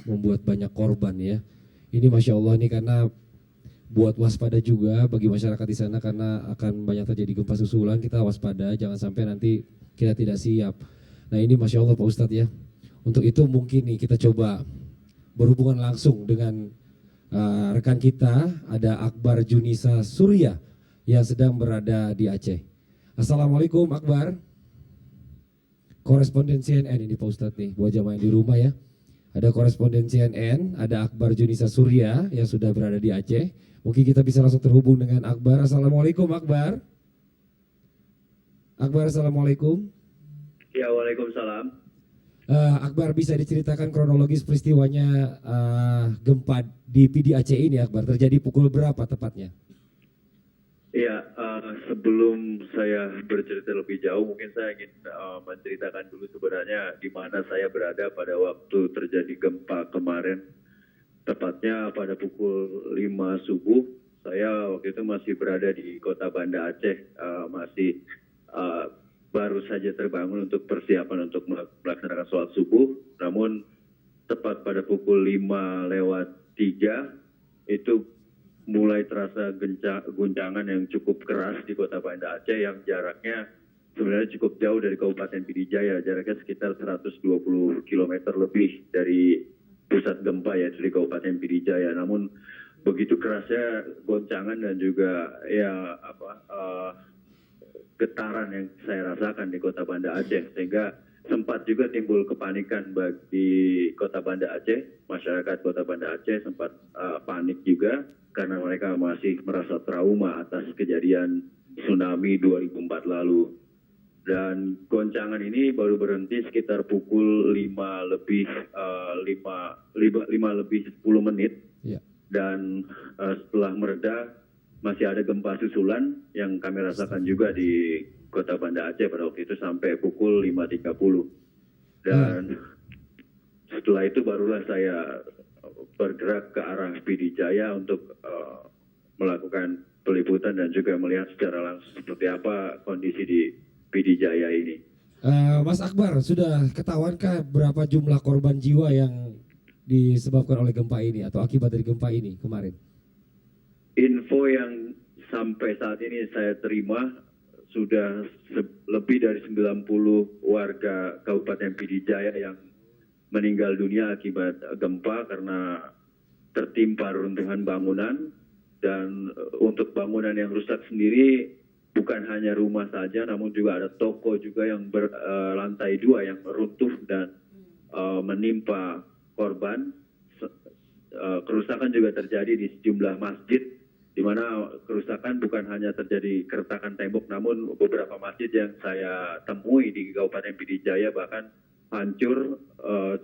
membuat banyak korban ya. Ini Masya Allah nih, karena buat waspada juga bagi masyarakat di sana, karena akan banyak terjadi gempa susulan. Kita waspada, jangan sampai nanti kita tidak siap. Nah ini Masya Allah Pak Ustadz ya. Untuk itu mungkin nih kita coba berhubungan langsung dengan rekan kita, ada Akbar Junisa Surya yang sedang berada di Aceh. Assalamualaikum Akbar. Koresponden CNN ini Pak Ustadz nih, buat jamaah yang di rumah ya. Ada koresponden CNN, ada Akbar Junisa Surya yang sudah berada di Aceh. Mungkin kita bisa langsung terhubung dengan Akbar. Assalamualaikum Akbar. Akbar, Assalamualaikum. Ya, waalaikumsalam. Akbar, bisa diceritakan kronologis peristiwanya gempa di PD Aceh ini Akbar, terjadi pukul berapa tepatnya? Iya, sebelum saya bercerita lebih jauh, mungkin saya ingin menceritakan dulu sebenarnya di mana saya berada pada waktu terjadi gempa kemarin. Tepatnya pada pukul 5 subuh, saya waktu itu masih berada di kota Banda Aceh, masih baru saja terbangun untuk persiapan untuk melaksanakan sholat subuh. Namun tepat pada pukul 5:03 itu mulai terasa guncangan yang cukup keras di kota Banda Aceh yang jaraknya sebenarnya cukup jauh dari Kabupaten Pidijaya, jaraknya sekitar 120 km lebih dari pusat gempa ya, dari Kabupaten Pidijaya. Namun begitu kerasnya goncangan dan juga getaran yang saya rasakan di kota Banda Aceh, sehingga sempat juga timbul kepanikan bagi kota Banda Aceh. Masyarakat kota Banda Aceh sempat panik juga karena mereka masih merasa trauma atas kejadian tsunami 2004 lalu. Dan goncangan ini baru berhenti sekitar pukul 5 lebih 10 menit. Yeah. Dan setelah mereda masih ada gempa susulan yang kami rasakan juga di kota Banda Aceh pada waktu itu sampai pukul 5.30. Dan setelah itu barulah saya bergerak ke arah Pidijaya untuk melakukan peliputan dan juga melihat secara langsung seperti apa kondisi di Pidijaya ini. Mas Akbar, sudah ketahuankah berapa jumlah korban jiwa yang disebabkan oleh gempa ini atau akibat dari gempa ini kemarin? Info yang sampai saat ini saya terima sudah lebih dari 90 warga Kabupaten Pidijaya yang meninggal dunia akibat gempa karena tertimpa runtuhan bangunan. Dan untuk bangunan yang rusak sendiri bukan hanya rumah saja, namun juga ada toko juga yang berlantai 2 yang runtuh dan menimpa korban. Kerusakan juga terjadi di sejumlah masjid, di mana kerusakan bukan hanya terjadi keretakan tembok, namun beberapa masjid yang saya temui di Kabupaten Pidijaya bahkan hancur,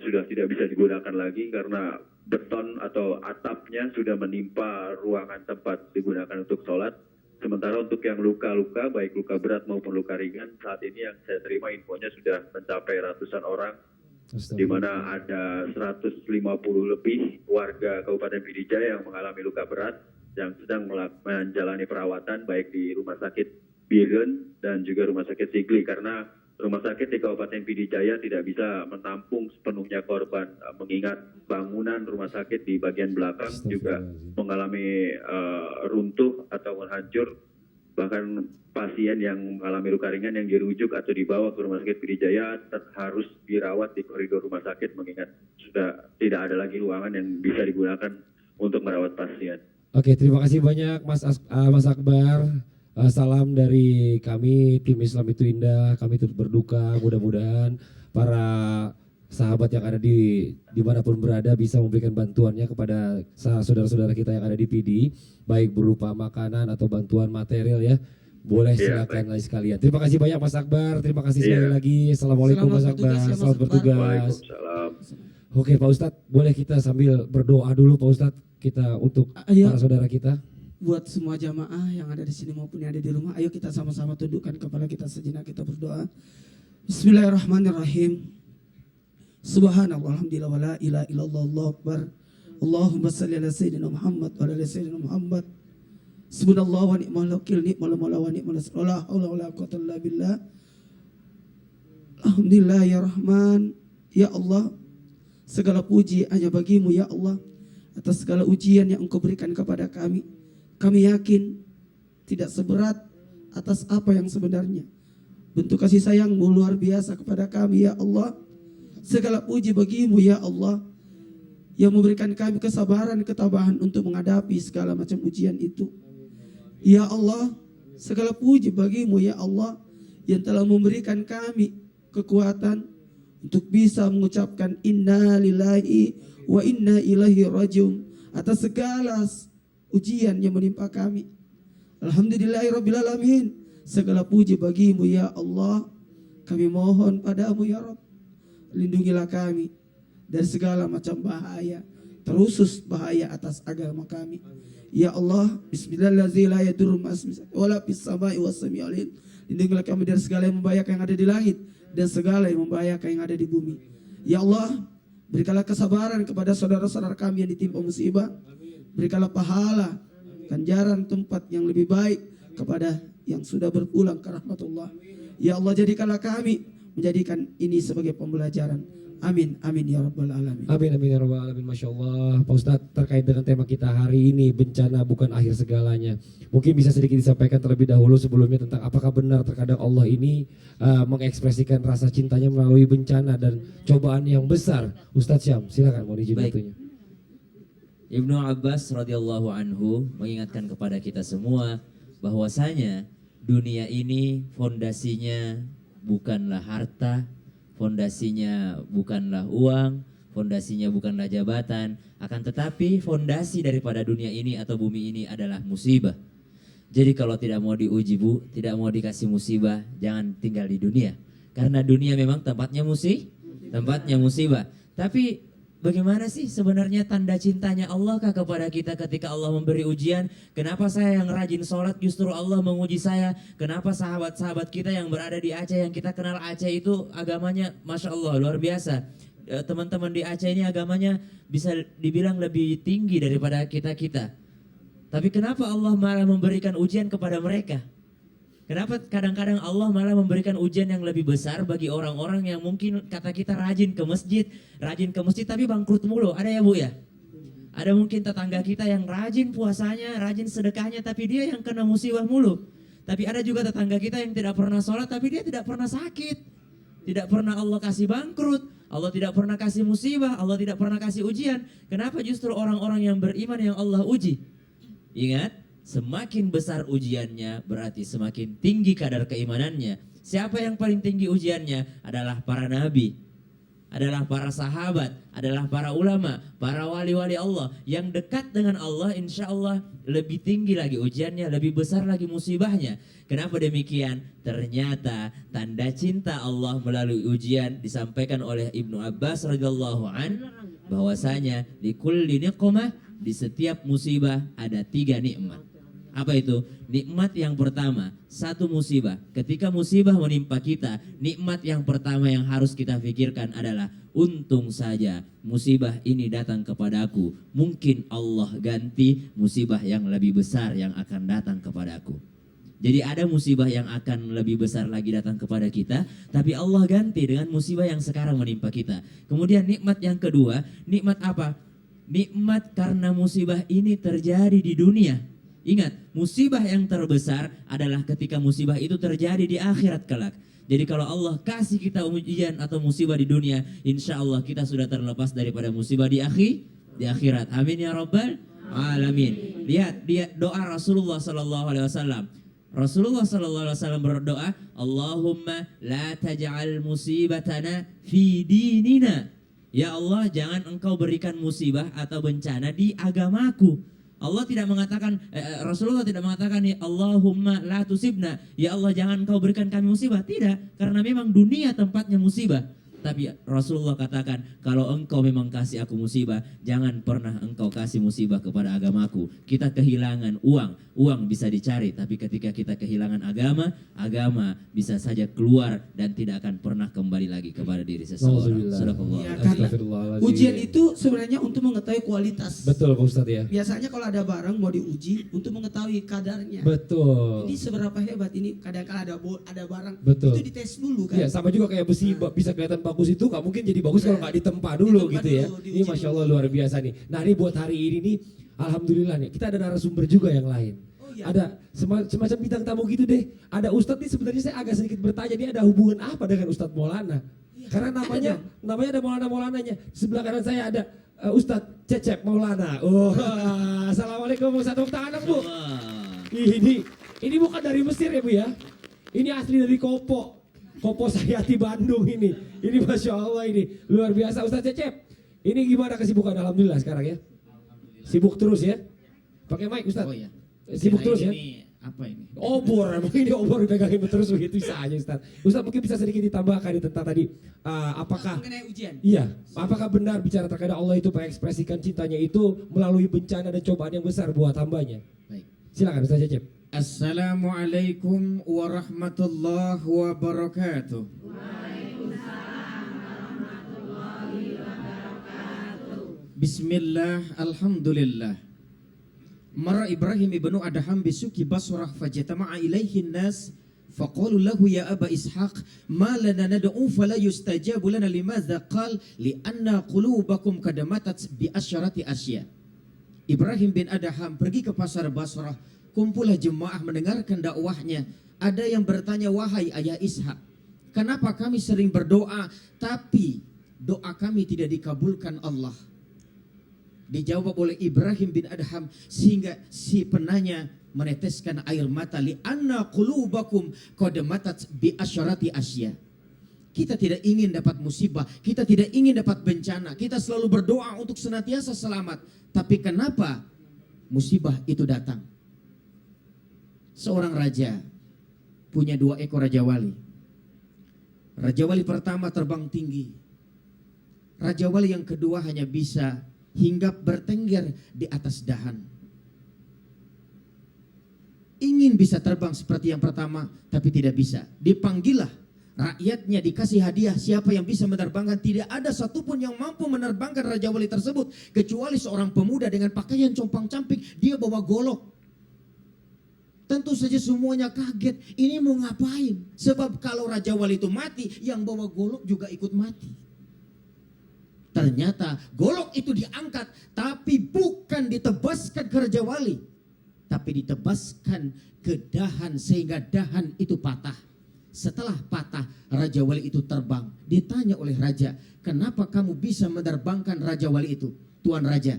sudah tidak bisa digunakan lagi karena beton atau atapnya sudah menimpa ruangan tempat digunakan untuk sholat. Sementara untuk yang luka-luka, baik luka berat maupun luka ringan, saat ini yang saya terima infonya sudah mencapai ratusan orang, di mana ada 150 lebih warga Kabupaten Pidijaya yang mengalami luka berat yang sedang menjalani perawatan baik di Rumah Sakit Biren dan juga Rumah Sakit Sigli, karena rumah sakit di Kabupaten Pidijaya tidak bisa menampung sepenuhnya korban, mengingat bangunan rumah sakit di bagian belakang juga mengalami runtuh atau hancur. Bahkan pasien yang mengalami luka ringan yang dirujuk atau dibawa ke Rumah Sakit Pidijaya harus dirawat di koridor rumah sakit, mengingat sudah tidak ada lagi ruangan yang bisa digunakan untuk merawat pasien. Oke, terima kasih banyak Mas Akbar. Salam dari kami tim Islam Itu Indah. Kami turut berduka, mudah-mudahan para sahabat yang ada di dimanapun berada bisa memberikan bantuannya kepada saudara-saudara kita yang ada di PD, baik berupa makanan atau bantuan material ya. Boleh silakan lagi sekalian. Terima kasih banyak Mas Akbar. Terima kasih sekali lagi. Assalamualaikum Mas Akbar. Selamat bertugas. Oke Pak Ustadz, boleh kita sambil berdoa dulu Pak Ustadz kita untuk para saudara kita. Buat semua jamaah yang ada di sini maupun yang ada di rumah, ayo kita sama-sama tundukkan kepala kita sejenak, kita berdoa. Bismillahirrahmanirrahim. Subhanallah, alhamdulillah, wa la ilaha illallah, Allahu akbar. Allahumma salli ala sayyidina Muhammad wa ala sayyidina Muhammad. Subhanallah wa ni'mal wakil, ni'mal maula wa ni'mal nasir. La haula wa la quwwata illa billah. Alhamdulillah ya Rahman, ya Allah. Segala puji hanya bagimu ya Allah. Atas segala ujian yang Engkau berikan kepada kami. Kami yakin tidak seberat atas apa yang sebenarnya. Bentuk kasih sayang-Mu luar biasa kepada kami ya Allah. Segala puji bagimu ya Allah, yang memberikan kami kesabaran, ketabahan untuk menghadapi segala macam ujian itu. Ya Allah, segala puji bagimu ya Allah, yang telah memberikan kami kekuatan untuk bisa mengucapkan inna lillahi wa inna ilaihi rajiun atas segala ujian yang menimpa kami. Alhamdulillahirabbil alamin. Segala puji bagimu ya Allah. Kami mohon padamu ya Rabb, lindungilah kami dari segala macam bahaya, terusus bahaya atas agama kami. Ya Allah, bismillahirrahmanirrahim. Wala fis samai was sami'il. Lindungilah kami dari segala yang membahayakan yang ada di langit dan segala yang membahayakan yang ada di bumi. Ya Allah, berikanlah kesabaran kepada saudara-saudara kami yang ditimpa musibah. Berikanlah pahala, ganjaran tempat yang lebih baik kepada yang sudah berpulang ke rahmatullah. Ya Allah, jadikanlah kami menjadikan ini sebagai pembelajaran. Amin, amin ya rabbal alamin. Amin, amin ya rabbal alamin. Masya Allah, Pak Ustadz, terkait dengan tema kita hari ini, bencana bukan akhir segalanya. Mungkin bisa sedikit disampaikan terlebih dahulu sebelumnya tentang apakah benar terkadang Allah ini mengekspresikan rasa cintanya melalui bencana dan cobaan yang besar. Ustadz Syam, silakan mau diizin Baik. waktunya. Ibnu Abbas radhiyallahu anhu mengingatkan kepada kita semua bahwasanya dunia ini fondasinya bukanlah harta, fondasinya bukanlah uang, fondasinya bukanlah jabatan, akan tetapi fondasi daripada dunia ini atau bumi ini adalah musibah. Jadi kalau tidak mau diuji Bu, tidak mau dikasih musibah, jangan tinggal di dunia. Karena dunia memang tempatnya musibah. Tapi bagaimana sih sebenarnya tanda cintanya Allah kah kepada kita ketika Allah memberi ujian? Kenapa saya yang rajin sholat justru Allah menguji saya? Kenapa sahabat-sahabat kita yang berada di Aceh, yang kita kenal Aceh itu agamanya Masya Allah luar biasa. Teman-teman di Aceh ini agamanya bisa dibilang lebih tinggi daripada kita-kita. Tapi kenapa Allah malah memberikan ujian kepada mereka? Kenapa kadang-kadang Allah malah memberikan ujian yang lebih besar bagi orang-orang yang mungkin kata kita rajin ke masjid tapi bangkrut mulu. Ada ya Bu ya? Ada mungkin tetangga kita yang rajin puasanya, rajin sedekahnya tapi dia yang kena musibah mulu. Tapi ada juga tetangga kita yang tidak pernah sholat tapi dia tidak pernah sakit. Tidak pernah Allah kasih bangkrut, Allah tidak pernah kasih musibah, Allah tidak pernah kasih ujian. Kenapa justru orang-orang yang beriman yang Allah uji? Ingat, semakin besar ujiannya berarti semakin tinggi kadar keimanannya. Siapa yang paling tinggi ujiannya? Adalah para nabi, adalah para sahabat, adalah para ulama, para wali-wali Allah. Yang dekat dengan Allah insya Allah lebih tinggi lagi ujiannya, lebih besar lagi musibahnya. Kenapa demikian? Ternyata tanda cinta Allah melalui ujian disampaikan oleh Ibnu Abbas radhiyallahu an, bahwasanya di kulli niqmah, di setiap musibah ada 3 nikmat. Apa itu? Nikmat yang pertama, satu musibah. Ketika musibah menimpa kita, nikmat yang pertama yang harus kita pikirkan adalah untung saja musibah ini datang kepadaku. Mungkin Allah ganti musibah yang lebih besar yang akan datang kepadaku. Jadi ada musibah yang akan lebih besar lagi datang kepada kita, tapi Allah ganti dengan musibah yang sekarang menimpa kita. Kemudian nikmat yang kedua, nikmat apa? Nikmat karena musibah ini terjadi di dunia. Ingat, musibah yang terbesar adalah ketika musibah itu terjadi di akhirat kelak. Jadi kalau Allah kasih kita ujian atau musibah di dunia, insya Allah kita sudah terlepas daripada musibah di akhirat. Amin ya rabbal alamin. Lihat doa Rasulullah SAW. Rasulullah SAW berdoa, Allahumma la taj'al musibatana fi dinina. Ya Allah, jangan engkau berikan musibah atau bencana di agamaku. Allah tidak mengatakan, Rasulullah tidak mengatakan, ya Allahumma la tusibna, ya Allah jangan engkau berikan kami musibah. Tidak, karena memang dunia tempatnya musibah. Tapi Rasulullah katakan, kalau engkau memang kasih aku musibah, jangan pernah engkau kasih musibah kepada agamaku. Kita kehilangan uang bisa dicari, tapi ketika kita kehilangan agama bisa saja keluar dan tidak akan pernah kembali lagi kepada diri seseorang. Sadaqallah. Ya, karena ujian itu sebenarnya untuk mengetahui kualitas. Betul Pak Ustadz ya. Biasanya kalau ada barang mau diuji untuk mengetahui kadarnya. Betul. Ini seberapa hebat ini, kadang-kadang ada barang Betul. itu dites dulu kan. Iya, sama juga kayak besi bisa kelihatan sebagus itu nggak mungkin jadi bagus kalau nggak ditempa dulu Ditempa gitu ya. dulu, Ini diuji Masya dulu. Allah luar biasa nih. Nah ini buat hari ini nih, alhamdulillah nih kita ada narasumber juga yang lain. Oh, iya. Ada semacam bintang tamu gitu deh. Ada Ustadz nih, sebenarnya saya agak sedikit bertanya, dia ada hubungan apa dengan Ustadz Maulana? Karena namanya ada Maulana-Maulananya. Di sebelah kanan saya ada Ustadz Cecep Maulana. Oh, assalamualaikum Ustadz, tepuk tangan dong, Bu. Ini bukan dari Mesir ya Bu ya. Ini asli dari Kopo Sayati Bandung ini. Ini Masya Allah ini. Luar biasa Ustadz Cecep. Ini gimana kesibukan? Alhamdulillah sekarang ya. Sibuk terus ya. Pakai mic Ustadz. Oh ya. Sibuk terus ya. Ini apa ini? Obor, emang ini obor dipegangin terus begitu bisa aja Ustadz. Ustadz mungkin bisa sedikit ditambahkan nih tentang tadi apakah Mengenai ujian. iya, apakah benar bicara terkadang Allah itu mengekspresikan cintanya itu melalui bencana dan cobaan yang besar buat hambanya? Baik. Silakan Ustaz Cecep. Assalamualaikum warahmatullahi wabarakatuh. Bismillah, alhamdulillah. Mara Ibrahim ibnu Adham bisuki Basrah fajtama'a ilaihi nas faqalu lahu ya Aba Ishaq ma lana nad'u fala yustajabu lana limadza qal li'anna qulubakum qad matat bi asyarati asya. Ibrahim bin Adham pergi ke pasar Basrah, kumpullah jemaah mendengarkan dakwahnya. Ada yang bertanya, wahai ayah Ishak, kenapa kami sering berdoa tapi doa kami tidak dikabulkan Allah? Dijawab oleh Ibrahim bin Adham sehingga si penanya meneteskan air mata, li anna qulubakum qad matat bi asyarati asya. Kita tidak ingin dapat musibah, kita tidak ingin dapat bencana, kita selalu berdoa untuk senantiasa selamat. Tapi kenapa musibah itu datang? Seorang raja punya 2 ekor raja wali. Raja wali pertama terbang tinggi. Raja wali yang kedua hanya bisa hinggap bertengger di atas dahan. Ingin bisa terbang seperti yang pertama, tapi tidak bisa. Dipanggillah rakyatnya, dikasih hadiah, siapa yang bisa menerbangkan. Tidak ada satupun yang mampu menerbangkan Raja Wali tersebut, kecuali seorang pemuda dengan pakaian compang-camping, dia bawa golok. Tentu saja semuanya kaget, ini mau ngapain? Sebab kalau Raja Wali itu mati, yang bawa golok juga ikut mati. Ternyata golok itu diangkat, tapi bukan ditebaskan ke Raja Wali, tapi ditebaskan ke dahan sehingga dahan itu patah. Setelah patah, Raja Wali itu terbang. Ditanya oleh Raja, kenapa kamu bisa menerbangkan Raja Wali itu? Tuan Raja,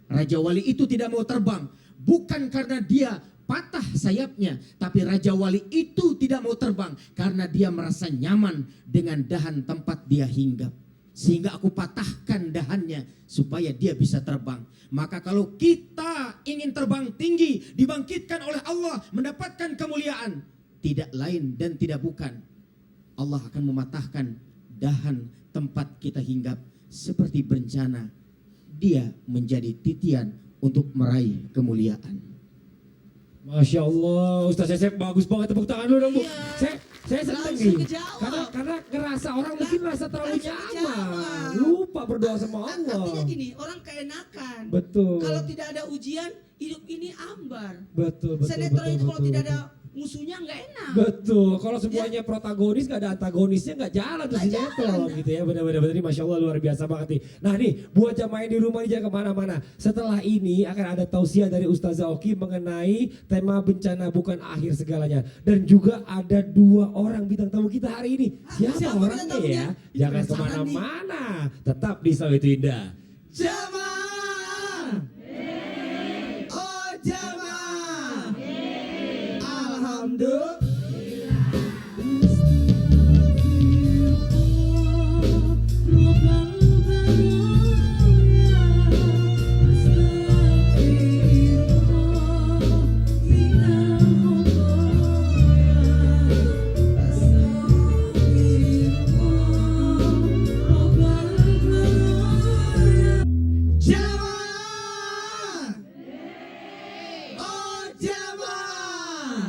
Raja Wali itu tidak mau terbang, bukan karena dia patah sayapnya, tapi Raja Wali itu tidak mau terbang karena dia merasa nyaman dengan dahan tempat dia hinggap. Sehingga aku patahkan dahannya supaya dia bisa terbang. Maka kalau kita ingin terbang tinggi, dibangkitkan oleh Allah, mendapatkan kemuliaan, tidak lain dan tidak bukan, Allah akan mematahkan dahan tempat kita hinggap. Seperti bencana, dia menjadi titian untuk meraih kemuliaan. Masya Allah, Ustaz Cecep bagus banget, tepuk tangan dulu dong Bu. Iya. Saya senang Langsung nih, kejawab. karena ngerasa orang mungkin merasa terlalu Langsung nyaman, kejawab. lupa berdoa sama Allah. Artinya gini, orang keenakan. Betul. Kalau tidak ada ujian, hidup ini ambar. Betul. Sinetron itu kalau tidak ada musuhnya nggak enak. Betul, kalau semuanya protagonis gak ada antagonisnya nggak jalan tuh Nggak sinetron jalan. gitu ya. Benar-benar ini Masya Allah luar biasa banget nih. Nah nih buat jamaah yang di rumah nih jangan kemana-mana. Setelah ini akan ada tausiah dari Ustazah Oki mengenai tema bencana bukan akhir segalanya. Dan juga ada 2 orang bintang tamu kita hari ini. Siapa Siapa orangnya bintang tamunya? ya? Ih, Jangan penasaran kemana-mana. Tetap di Islam itu Indah. Jamaah. Oh jamaah. Alhamdulillah. Jamaah. Oh jamaah.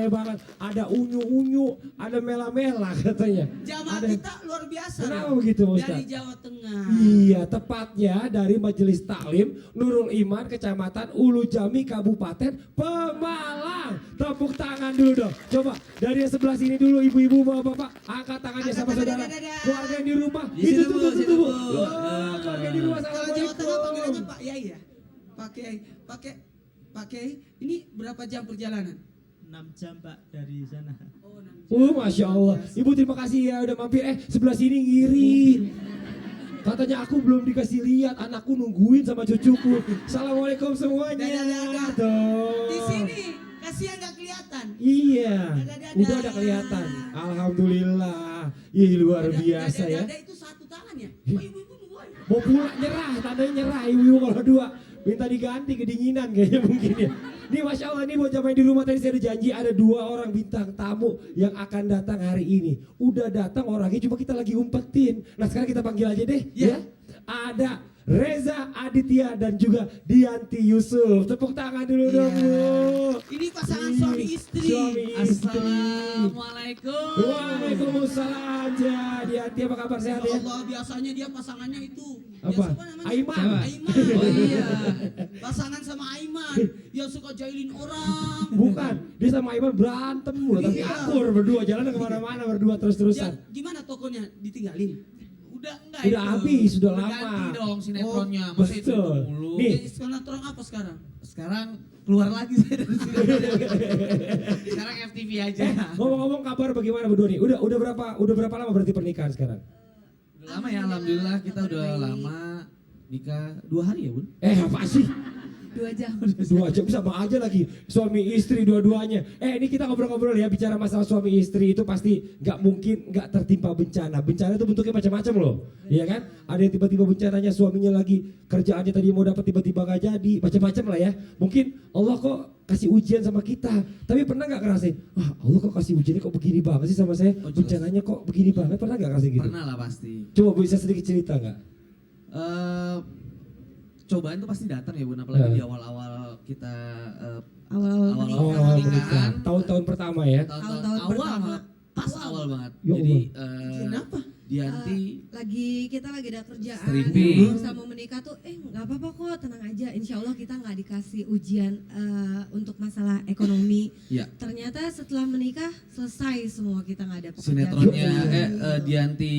ramai banget. Ada unyu-unyu, ada mela-mela katanya. Jamaah Ada- kita luar biasa. Kenapa loh. begitu, Pak Ustaz? Dari Jawa Tengah. Iya, tepatnya dari Majelis Taklim Nurul Iman, Kecamatan Ulu Jami, Kabupaten Pemalang. Tepuk tangan dulu dong. Coba dari yang sebelah sini dulu, ibu-ibu, bapak-bapak, angkat tangannya Angkat sama tangan, saudara. dadah. Keluarga yang di rumah, Di itu situ, Bu, situ, Bu. Wah, keluarga yang di rumah, Kalau Jawa Tengah panggilannya assalamualaikum. Pak Yai ya. Pak Kiai, ini berapa jam perjalanan? 6 jam Pak dari sana. Oh, 6 jam. Masya Allah. Ibu terima kasih ya udah mampir. Sebelah sini ngiri. Katanya aku belum dikasih lihat, anakku nungguin sama cucuku. Assalamualaikum semuanya. Dadah. Tuh. Di sini kasihan nggak kelihatan. Iya, Dadah. udah ada kelihatan. Alhamdulillah. Ih luar biasa ya. Dada itu satu tangan ya. Oh, ibu-ibu nungguin. Mau pulang nyerah, tandanya nyerah ibu kalau dua. Minta diganti kedinginan kayaknya mungkin ya. Nih Masya Allah, nih buat jamaah di rumah tadi saya udah janji ada 2 orang bintang tamu yang akan datang hari ini. Udah datang orangnya cuma kita lagi umpetin. Nah sekarang kita panggil aja deh ya. Ada Reza Aditya dan juga Dianti Yusuf. Tepuk tangan dulu dong Bu. Ini pasangan Ih, suami istri. Suami istri. Assalamualaikum. Waalaikumsalam. Dianti apa kabar, sehat ya? Allah, biasanya dia pasangannya itu. Apa? Dia siapa namanya? Aiman. Aiman. Oh iya. Pasangan sama Aiman yang suka jailin orang. Bukan, dia sama Aiman berantem loh, tapi Iya. akur berdua, jalan kemana-mana berdua Dia, terus-terusan. gimana tokonya ditinggalin? Udah enggak Udah itu. habis, sudah Udah lama. ganti dong sinetronnya. Oh, Masa itu betul. mulu. Nih. Jadi sinetron apa sekarang? Sekarang keluar lagi saya dari sini. Sekarang FTV aja. Ngomong-ngomong kabar bagaimana berdua nih? Udah berapa lama berarti pernikahan sekarang? Udah lama ya, alhamdulillah kita udah lama nikah 2 hari ya, Bun. Apa sih? 2 jam. 2 jam sama aja lagi suami istri dua-duanya. Ini kita ngobrol-ngobrol ya, bicara masalah suami istri itu pasti nggak mungkin nggak tertimpa bencana. Bencana itu bentuknya macam-macam loh, iya kan? Ada yang tiba-tiba bencananya suaminya lagi kerjaannya tadi mau dapat tiba-tiba nggak jadi, macam-macam lah ya. Mungkin Allah kok kasih ujian sama kita, tapi pernah nggak ngerasain, wah Allah kok kasih ujiannya kok begini banget sih sama saya, Oh, jelas. bencananya kok begini banget, pernah nggak ngerasain gitu? Pernah lah pasti. Coba bisa sedikit cerita nggak? Cobaan tuh pasti datang ya, Bun, apalagi Ya. di awal-awal kita Awal-awal awal-awal menikah. Awal pernikahan. menikah, tahun-tahun pertama ya. Tahun-tahun Tahun-tahun awal pertama. banget, pas awal banget. Ya Jadi Kenapa? Dianti Kita lagi ada kerjaan Stripping. berusaha mau menikah tuh nggak apa-apa kok, tenang aja, insya Allah kita nggak dikasih ujian untuk masalah ekonomi. ya Ternyata setelah menikah selesai semua, kita nggak ada pekerjaan. sinetronnya Dianti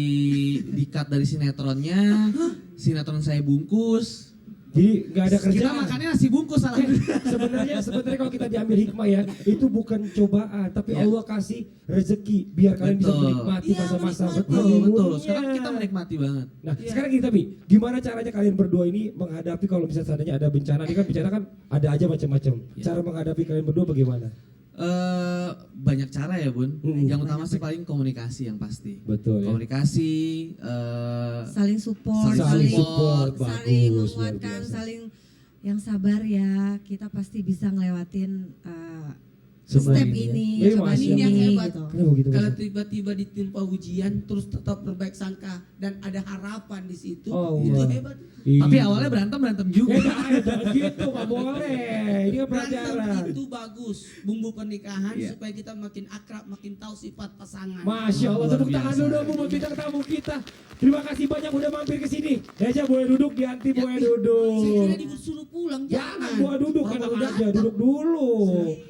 di-cut dari sinetronnya, sinetron saya bungkus. Jadi nggak ada Kita kerjaan. makannya nasi bungkus salah. Sebenarnya kalau kita diambil hikmah ya, itu bukan cobaan, tapi Ya. Allah kasih rezeki biar kalian bisa Betul. menikmati Iya, masa-masa menikmati. Betul, betul. honeymoon-nya. Sekarang kita menikmati banget. Nah, Iya. sekarang gini tapi gimana caranya kalian berdua ini menghadapi kalau misalnya seandainya ada bencana? Ini kan bencana kan ada aja macam-macam. Ya. Cara menghadapi kalian berdua bagaimana? Banyak cara ya, Bun. Hmm. Yang utama sih paling komunikasi yang pasti. Betul ya. Komunikasi, Saling support, Saling saling support, saling bagus, luar menguatkan, biasa. saling yang sabar ya. Kita pasti bisa ngelewatin Semua step ini ya. ini, Iya, cobaan Masya Ini yang ini hebat. gitu. Kenapa gitu? Kalau Mas? tiba-tiba ditimpa ujian terus tetap berbaik sangka dan ada harapan di situ, Oh, itu Allah. hebat. Iya. tapi awalnya berantem juga. Jangan gitu, nggak boleh. Ini kan pelajaran. Berantem itu bagus, bumbu pernikahan Iya. supaya kita makin akrab, makin tahu sifat pasangan. Masya Allah, Luar tepuk tangan biasa. dulu dong buat bintang tamu kita. Terima kasih banyak udah mampir ke sini. Reza boleh duduk, Dianti boleh Saya duduk. kira disuruh pulang, Jangan jangan. gua duduk, Orang enak baru aja, datang. duduk dulu.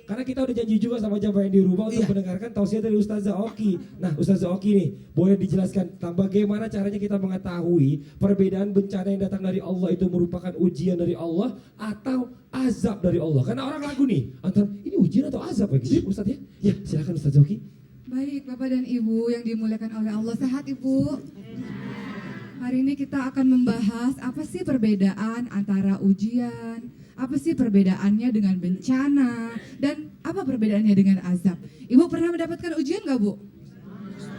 Karena kita udah janji juga sama jamaah yang di rumah untuk Iya. mendengarkan tausiah dari Ustazah Oki. Nah, Ustazah Oki nih, boleh dijelaskan tentang bagaimana caranya kita mengetahui perbedaan bencana yang datang dari Allah itu merupakan ujian dari Allah atau azab dari Allah. Karena orang ragu nih, antara ini ujian atau azab ya gitu, Ustaz ya? Ya, silakan Ustazah Oki. Baik, Bapak dan Ibu yang dimuliakan oleh Allah. Sehat, Ibu? Hari ini kita akan membahas apa sih perbedaan antara ujian, apa sih perbedaannya dengan bencana, dan apa perbedaannya dengan azab. Ibu pernah mendapatkan ujian nggak, Bu?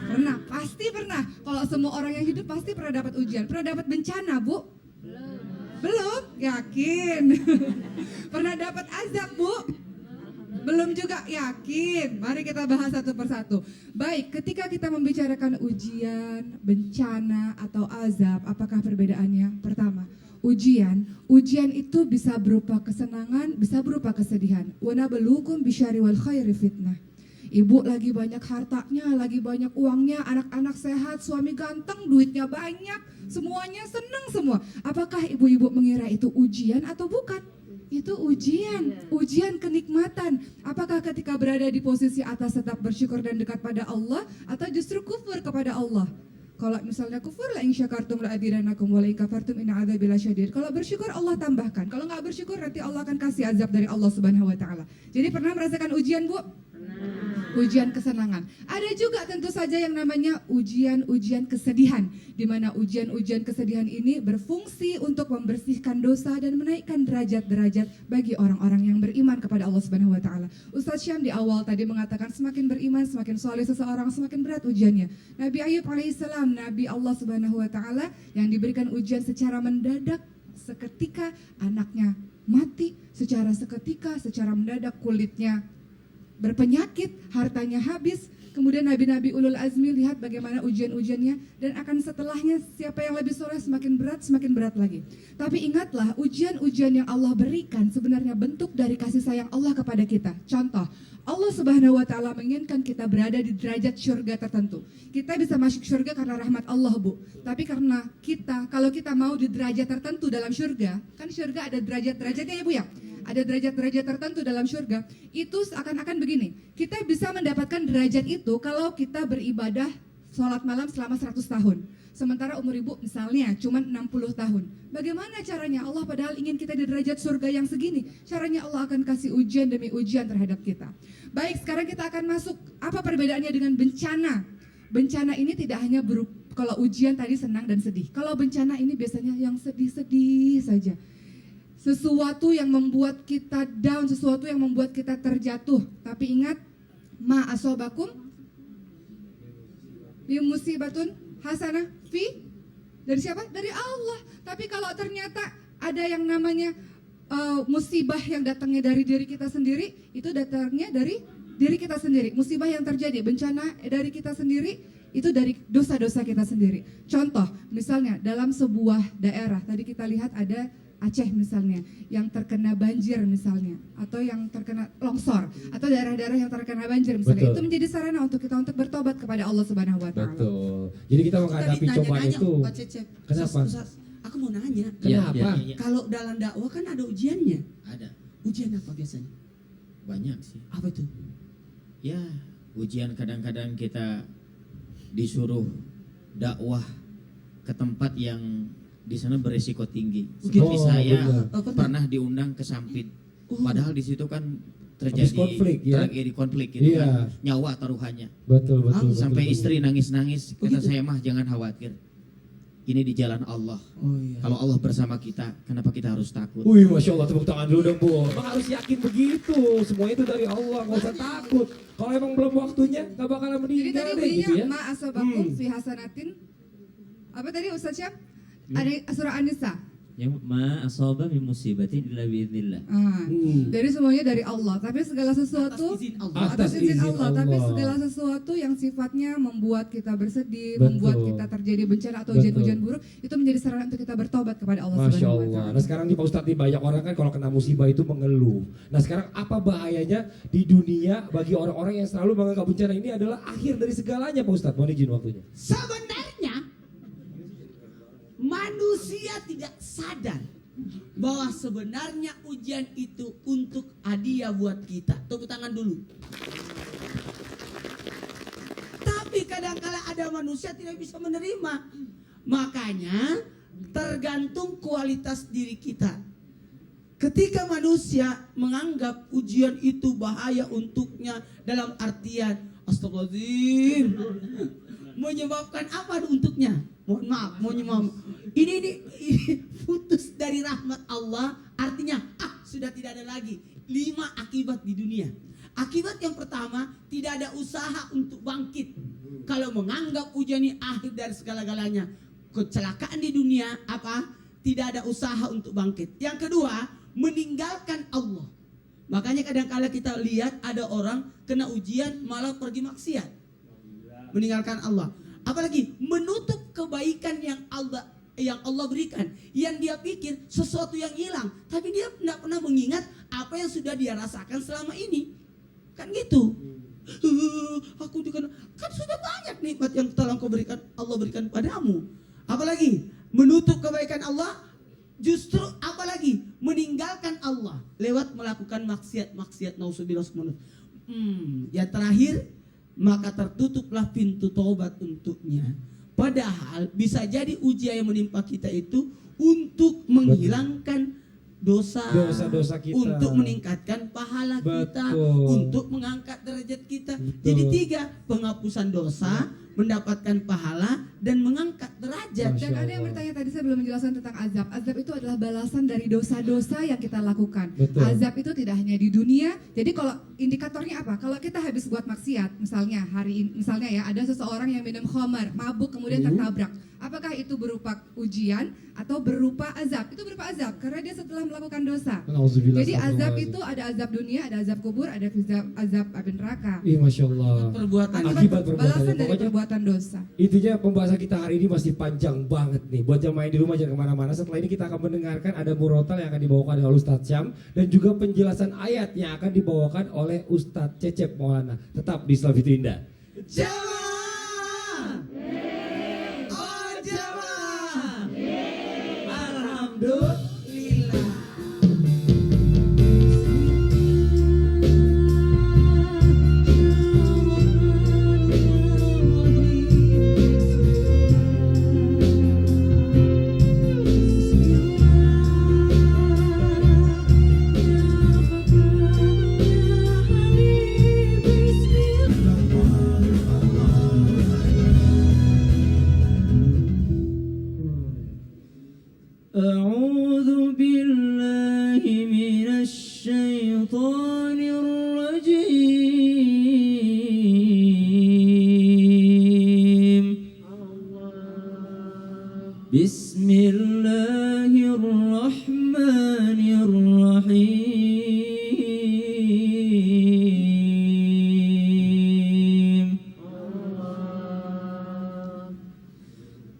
Pernah, pasti pernah. Kalau semua orang yang hidup pasti pernah dapat ujian. Pernah dapat bencana, Bu? Belum? Yakin? Pernah dapat azab, Bu? Belum juga, yakin. Mari kita bahas satu persatu. Baik, ketika kita membicarakan ujian, bencana, atau azab, apakah perbedaannya? Pertama, ujian itu bisa berupa kesenangan, bisa berupa kesedihan. Wa nabluukum bisyarri wal khairi fitnah. Ibu lagi banyak hartanya, lagi banyak uangnya, anak-anak sehat, suami ganteng, duitnya banyak, semuanya senang semua. Apakah ibu-ibu mengira itu ujian atau bukan? Itu ujian kenikmatan. Apakah ketika berada di posisi atas tetap bersyukur dan dekat pada Allah, atau justru kufur kepada Allah? Kalau misalnya kufur, la in syakartum la azidannakum wa la in kafartum inna adzabi lasyadid. Kalau bersyukur Allah tambahkan. Kalau nggak bersyukur nanti Allah akan kasih azab dari Allah Subhanahu wa taala. Jadi pernah merasakan ujian, Bu? Ujian kesenangan. Ada juga tentu saja yang namanya ujian-ujian kesedihan, di mana ujian-ujian kesedihan ini berfungsi untuk membersihkan dosa dan menaikkan derajat-derajat bagi orang-orang yang beriman kepada Allah Subhanahu wa taala. Ustaz Syam di awal tadi mengatakan semakin beriman, semakin soleh seseorang, semakin berat ujiannya. Nabi Ayub alaihissalam, Nabi Allah Subhanahu wa taala yang diberikan ujian secara mendadak, seketika anaknya mati, secara seketika, secara mendadak kulitnya berpenyakit, hartanya habis. Kemudian nabi-nabi ulul azmi lihat bagaimana ujian-ujiannya, dan akan setelahnya siapa yang lebih soleh semakin berat lagi. Tapi ingatlah, ujian-ujian yang Allah berikan sebenarnya bentuk dari kasih sayang Allah kepada kita. Contoh, Allah Subhanahu wa taala menginginkan kita berada di derajat syurga tertentu. Kita bisa masuk syurga karena rahmat Allah, Bu. Tapi karena kalau kita mau di derajat tertentu dalam syurga, kan syurga ada derajat-derajatnya ya, Bu ya? Ada derajat-derajat tertentu dalam syurga. Itu seakan-akan begini, kita bisa mendapatkan derajat itu kalau kita beribadah sholat malam selama 100 tahun. Sementara umur ibu misalnya cuma 60 tahun. Bagaimana caranya? Allah padahal ingin kita di derajat surga yang segini. Caranya Allah akan kasih ujian demi ujian terhadap kita. Baik, sekarang kita akan masuk. Apa perbedaannya dengan bencana? Bencana ini tidak hanya kalau ujian tadi senang dan sedih. Kalau bencana ini biasanya yang sedih-sedih saja. Sesuatu yang membuat kita down, sesuatu yang membuat kita terjatuh. Tapi ingat, ma asobakum bi musibatun hasanah dari siapa? Dari Allah. Tapi kalau ternyata ada yang namanya musibah yang datangnya dari diri kita sendiri, itu datangnya dari diri kita sendiri. Musibah yang terjadi, bencana dari kita sendiri, itu dari dosa-dosa kita sendiri. Contoh, misalnya dalam sebuah daerah, tadi kita lihat ada Aceh misalnya, yang terkena banjir misalnya, atau yang terkena longsor, atau daerah-daerah yang terkena banjir misalnya. Betul. Itu menjadi sarana untuk kita untuk bertobat kepada Allah Subhanahu wa taala. Betul. Jadi kita menghadapi cobaan itu. Pak Cecep. Kenapa? Ustaz, aku mau nanya. Kenapa? Ya. Kalau dalam dakwah kan ada ujiannya. Ada. Ujian apa biasanya? Banyak sih. Apa itu? Ya, ujian kadang-kadang kita disuruh dakwah ke tempat yang di sana berisiko tinggi. Seperti saya pernah diundang ke Sampit. Padahal di situ kan terjadi tragedi konflik gitu kan. Nyawa taruhannya. Betul. Sampai istri nangis-nangis. Kata saya, mah jangan khawatir. Ini di jalan Allah. Kalau Allah bersama kita, kenapa kita harus takut? Wih, Masya Allah, tepuk tangan dulu dong, Bu. Emang harus yakin begitu. Semua itu dari Allah, nggak usah takut. Kalau emang belum waktunya, nggak bakalan Jadi meninggal tadi deh bunyinya gitu ya. ma asobakum fi hasanatin. Apa tadi Ustaz Syam? Ada surah An-Nisa. Yang ma asoba min musibatin illa biidznillah. Dari semuanya dari Allah, tapi segala sesuatu atas izin Allah. Tapi segala sesuatu yang sifatnya membuat kita bersedih, membuat kita terjadi bencana atau ujian-ujian buruk, itu menjadi sarana untuk kita bertobat kepada Allah Masya Subhanahu wa Allah. taala. Nah sekarang nih Pak Ustadz nih, banyak orang kan kalau kena musibah itu mengeluh. Nah sekarang apa bahayanya di dunia bagi orang-orang yang selalu menganggap bencana ini adalah akhir dari segalanya, Pak Ustadz? Mohon izin waktunya. Sebenarnya manusia tidak sadar bahwa sebenarnya ujian itu untuk hadiah buat kita. Tepuk tangan dulu. Tapi kadang-kala ada manusia tidak bisa menerima. Makanya tergantung kualitas diri kita. Ketika manusia menganggap ujian itu bahaya untuknya dalam artian astagfirullahaladzim, menyebabkan apa untuknya? Mohon maaf. Ini putus dari rahmat Allah, artinya sudah tidak ada lagi 5 akibat di dunia. Akibat yang pertama, tidak ada usaha untuk bangkit. Kalau menganggap ujian ini akhir dari segala-galanya, kecelakaan di dunia tidak ada usaha untuk bangkit. Yang kedua, meninggalkan Allah. Makanya kadang-kala kita lihat ada orang kena ujian malah pergi maksiat, meninggalkan Allah. Apalagi menutup kebaikan yang Allah berikan, yang dia pikir sesuatu yang hilang, tapi dia tidak pernah mengingat apa yang sudah dia rasakan selama ini. Kan gitu. Aku juga kan sudah banyak nikmat yang telah Allah berikan padamu. Apalagi menutup kebaikan Allah, justru apalagi meninggalkan Allah lewat melakukan maksiat nauzubillah. Yang terakhir, maka tertutuplah pintu taubat untuknya. Padahal bisa jadi ujian yang menimpa kita itu untuk menghilangkan dosa-dosa kita, untuk meningkatkan pahala kita, untuk mengangkat derajat kita. Jadi 3, penghapusan dosa, mendapatkan pahala, dan mengangkat derajat. Dan ada yang bertanya tadi, saya belum menjelaskan tentang azab. Azab itu adalah balasan dari dosa-dosa yang kita lakukan. Betul. Azab itu tidak hanya di dunia. Jadi kalau indikatornya apa? Kalau kita habis buat maksiat, misalnya misalnya ya ada seseorang yang minum khamar, mabuk kemudian tertabrak. Apakah itu berupa ujian atau berupa azab? Itu berupa azab karena dia setelah melakukan dosa. Nauzubillah, Jadi azab astagfirullahaladzim. itu ada azab dunia, ada azab kubur, ada azab api neraka. Ih, Masya Allah. Perbuatan Akibat perbuatan. Balasan dari Pokoknya perbuatan dosa. intinya pembahasan kita hari ini masih panjang banget nih. Buat jamaah yang di rumah jangan kemana-mana. Setelah ini kita akan mendengarkan ada murotal yang akan dibawakan oleh Ustadz Syam, dan juga penjelasan ayat yang akan dibawakan oleh Ustadz Cecep Maulana. Tetap di Islam Itu Indah. Jamaah, oh jamaah, alhamdulillah. أعوذ بالله من الشيطان الرجيم بسم الله الرحمن الرحيم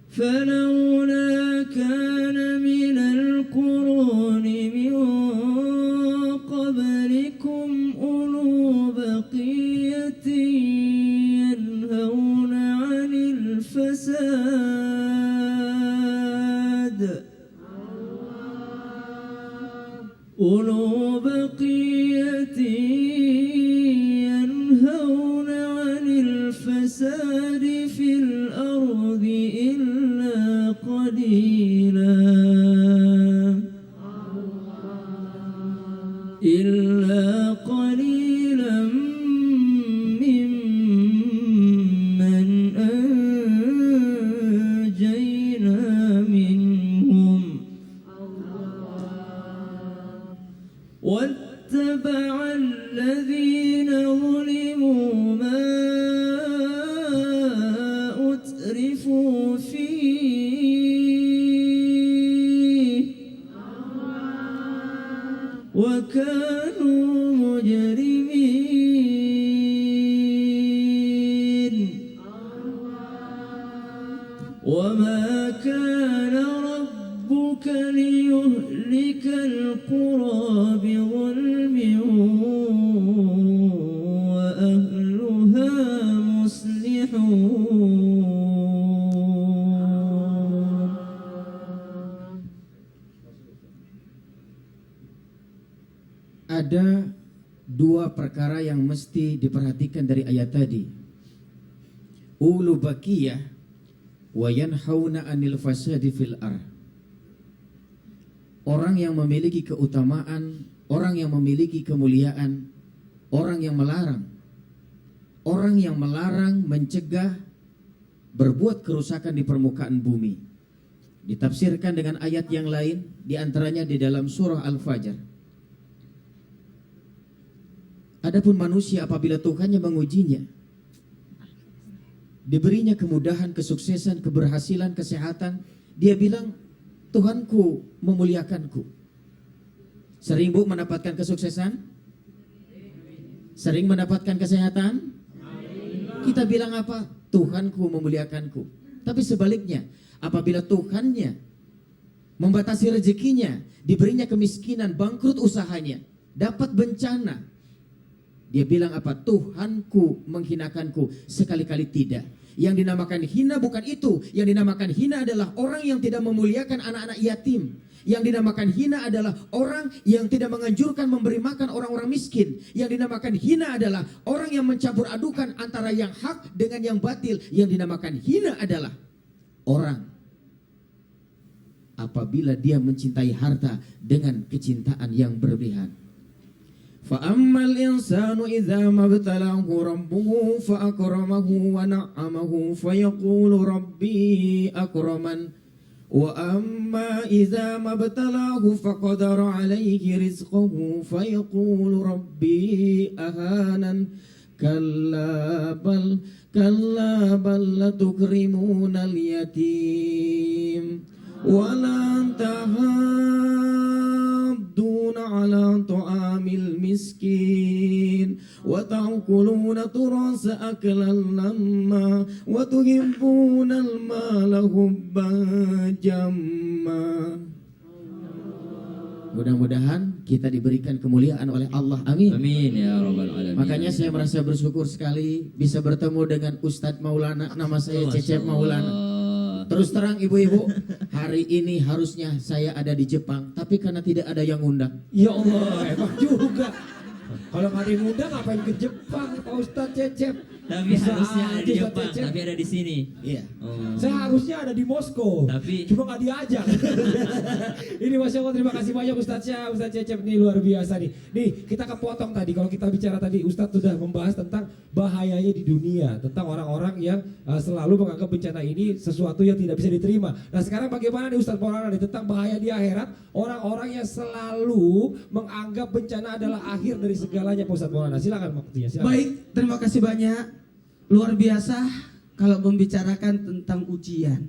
فلولا كان من القرون من قبلكم أولو بقية ينهون عن الفساد أولو بقية ينهون عن الفساد في الأرض إلا قليلا ممن أنجينا منهم واتبع الذين ظلموا ما أترفوا فيه وكانوا مجرمين وما كان ربك ليهلك القرى بظلم وأهلها مصلحون. Ada dua perkara yang mesti diperhatikan dari ayat tadi. Ulu bakiyah wa yanhauna 'anil fasadi fil ar. Orang yang memiliki keutamaan, orang yang memiliki kemuliaan, orang yang melarang. Orang yang melarang, mencegah berbuat kerusakan di permukaan bumi. Ditafsirkan dengan ayat yang lain, di antaranya di dalam surah Al-Fajr. Adapun manusia apabila Tuhannya mengujinya, diberinya kemudahan, kesuksesan, keberhasilan, kesehatan, dia bilang, Tuhanku memuliakanku. Sering Bu mendapatkan kesuksesan? Sering mendapatkan kesehatan? Kita bilang apa? Tuhanku memuliakanku. Tapi sebaliknya, apabila Tuhannya membatasi rezekinya, diberinya kemiskinan, bangkrut usahanya, dapat bencana, Dia bilang apa? Tuhanku menghinakanku. Sekali-kali tidak. Yang dinamakan hina bukan itu. Yang dinamakan hina adalah orang yang tidak memuliakan anak-anak yatim. Yang dinamakan hina adalah orang yang tidak menganjurkan memberi makan orang-orang miskin. Yang dinamakan hina adalah orang yang mencampur adukan antara yang hak dengan yang batil. Yang dinamakan hina adalah orang apabila dia mencintai harta dengan kecintaan yang berlebihan. فَأَمَّا الْإِنسَانُ إِذَا مَا ابْتَلَاهُ رَبُّهُ فَأَكْرَمَهُ وَنَعَّمَهُ فَيَقُولُ رَبِّي أَكْرَمَنِ وَأَمَّا إِذَا مَا ابْتَلَاهُ فَقَدَرَ عَلَيْهِ رِزْقَهُ فَيَقُولُ رَبِّي أَهَانَنِ كَلَّا بَل لَّتُكْرِمُونَ الْيَتِيمَ وَلَا تَحَاضُّونَ عَلَى طَعَامِ الْمِسْكِينِ وَتَأْكُلُونَ التُّرَاثَ أَكْلًا لَّمًّا وَتُحِبُّونَ الْمَالَ حُبًّا جَمًّا. Mudah-mudahan kita diberikan kemuliaan oleh Allah. Amin. Amin ya rabbal alamin. Makanya saya merasa bersyukur sekali bisa bertemu dengan Ustadz Maulana. Nama saya Cecep Maulana. Terus terang ibu-ibu, hari ini harusnya saya ada di Jepang, tapi karena tidak ada yang undang. Ya Allah, emang juga. Kalau nggak ada yang ngundang ngapain ke Jepang, Pak Ustadz Cecep? Tapi Bisa harusnya ada di aja, Jepang, Cecep. tapi ada di sini. Iya. Oh. Saya harusnya ada di Moskow, cuma nggak diajak. Ini Masya Allah, terima kasih banyak Ustadz Syah, Ustadz Cecep, ini luar biasa nih. Nih kita kepotong tadi, kalau kita bicara tadi Ustadz sudah membahas tentang bahayanya di dunia, tentang orang-orang yang selalu menganggap bencana ini sesuatu yang tidak bisa diterima. Nah sekarang bagaimana nih Ustadz Maulana nih tentang bahaya di akhirat, orang-orang yang selalu menganggap bencana adalah akhir dari segalanya, Pak Ustadz Maulana. Silakan waktunya. Silakan. Baik, terima kasih banyak. Luar biasa kalau membicarakan tentang ujian.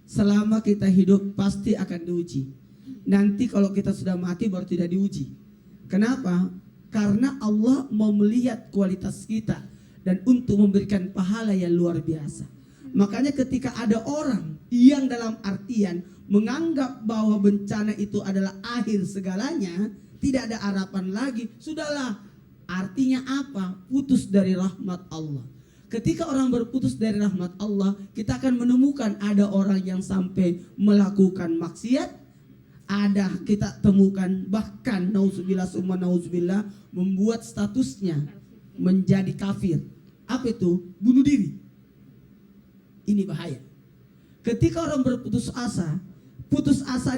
Selama kita hidup pasti akan diuji. Nanti kalau kita sudah mati baru tidak diuji. Kenapa? Karena Allah mau melihat kualitas kita dan untuk memberikan pahala yang luar biasa. Makanya ketika ada orang yang dalam artian menganggap bahwa bencana itu adalah akhir segalanya, tidak ada harapan lagi, sudahlah. Artinya apa? Putus dari rahmat Allah. Ketika orang berputus dari rahmat Allah, kita akan menemukan ada orang yang sampai melakukan maksiat. Ada kita temukan bahkan nauzubillah summa nauzubillah membuat statusnya menjadi kafir. Apa itu? Bunuh diri. Ini bahaya. Ketika orang berputus asa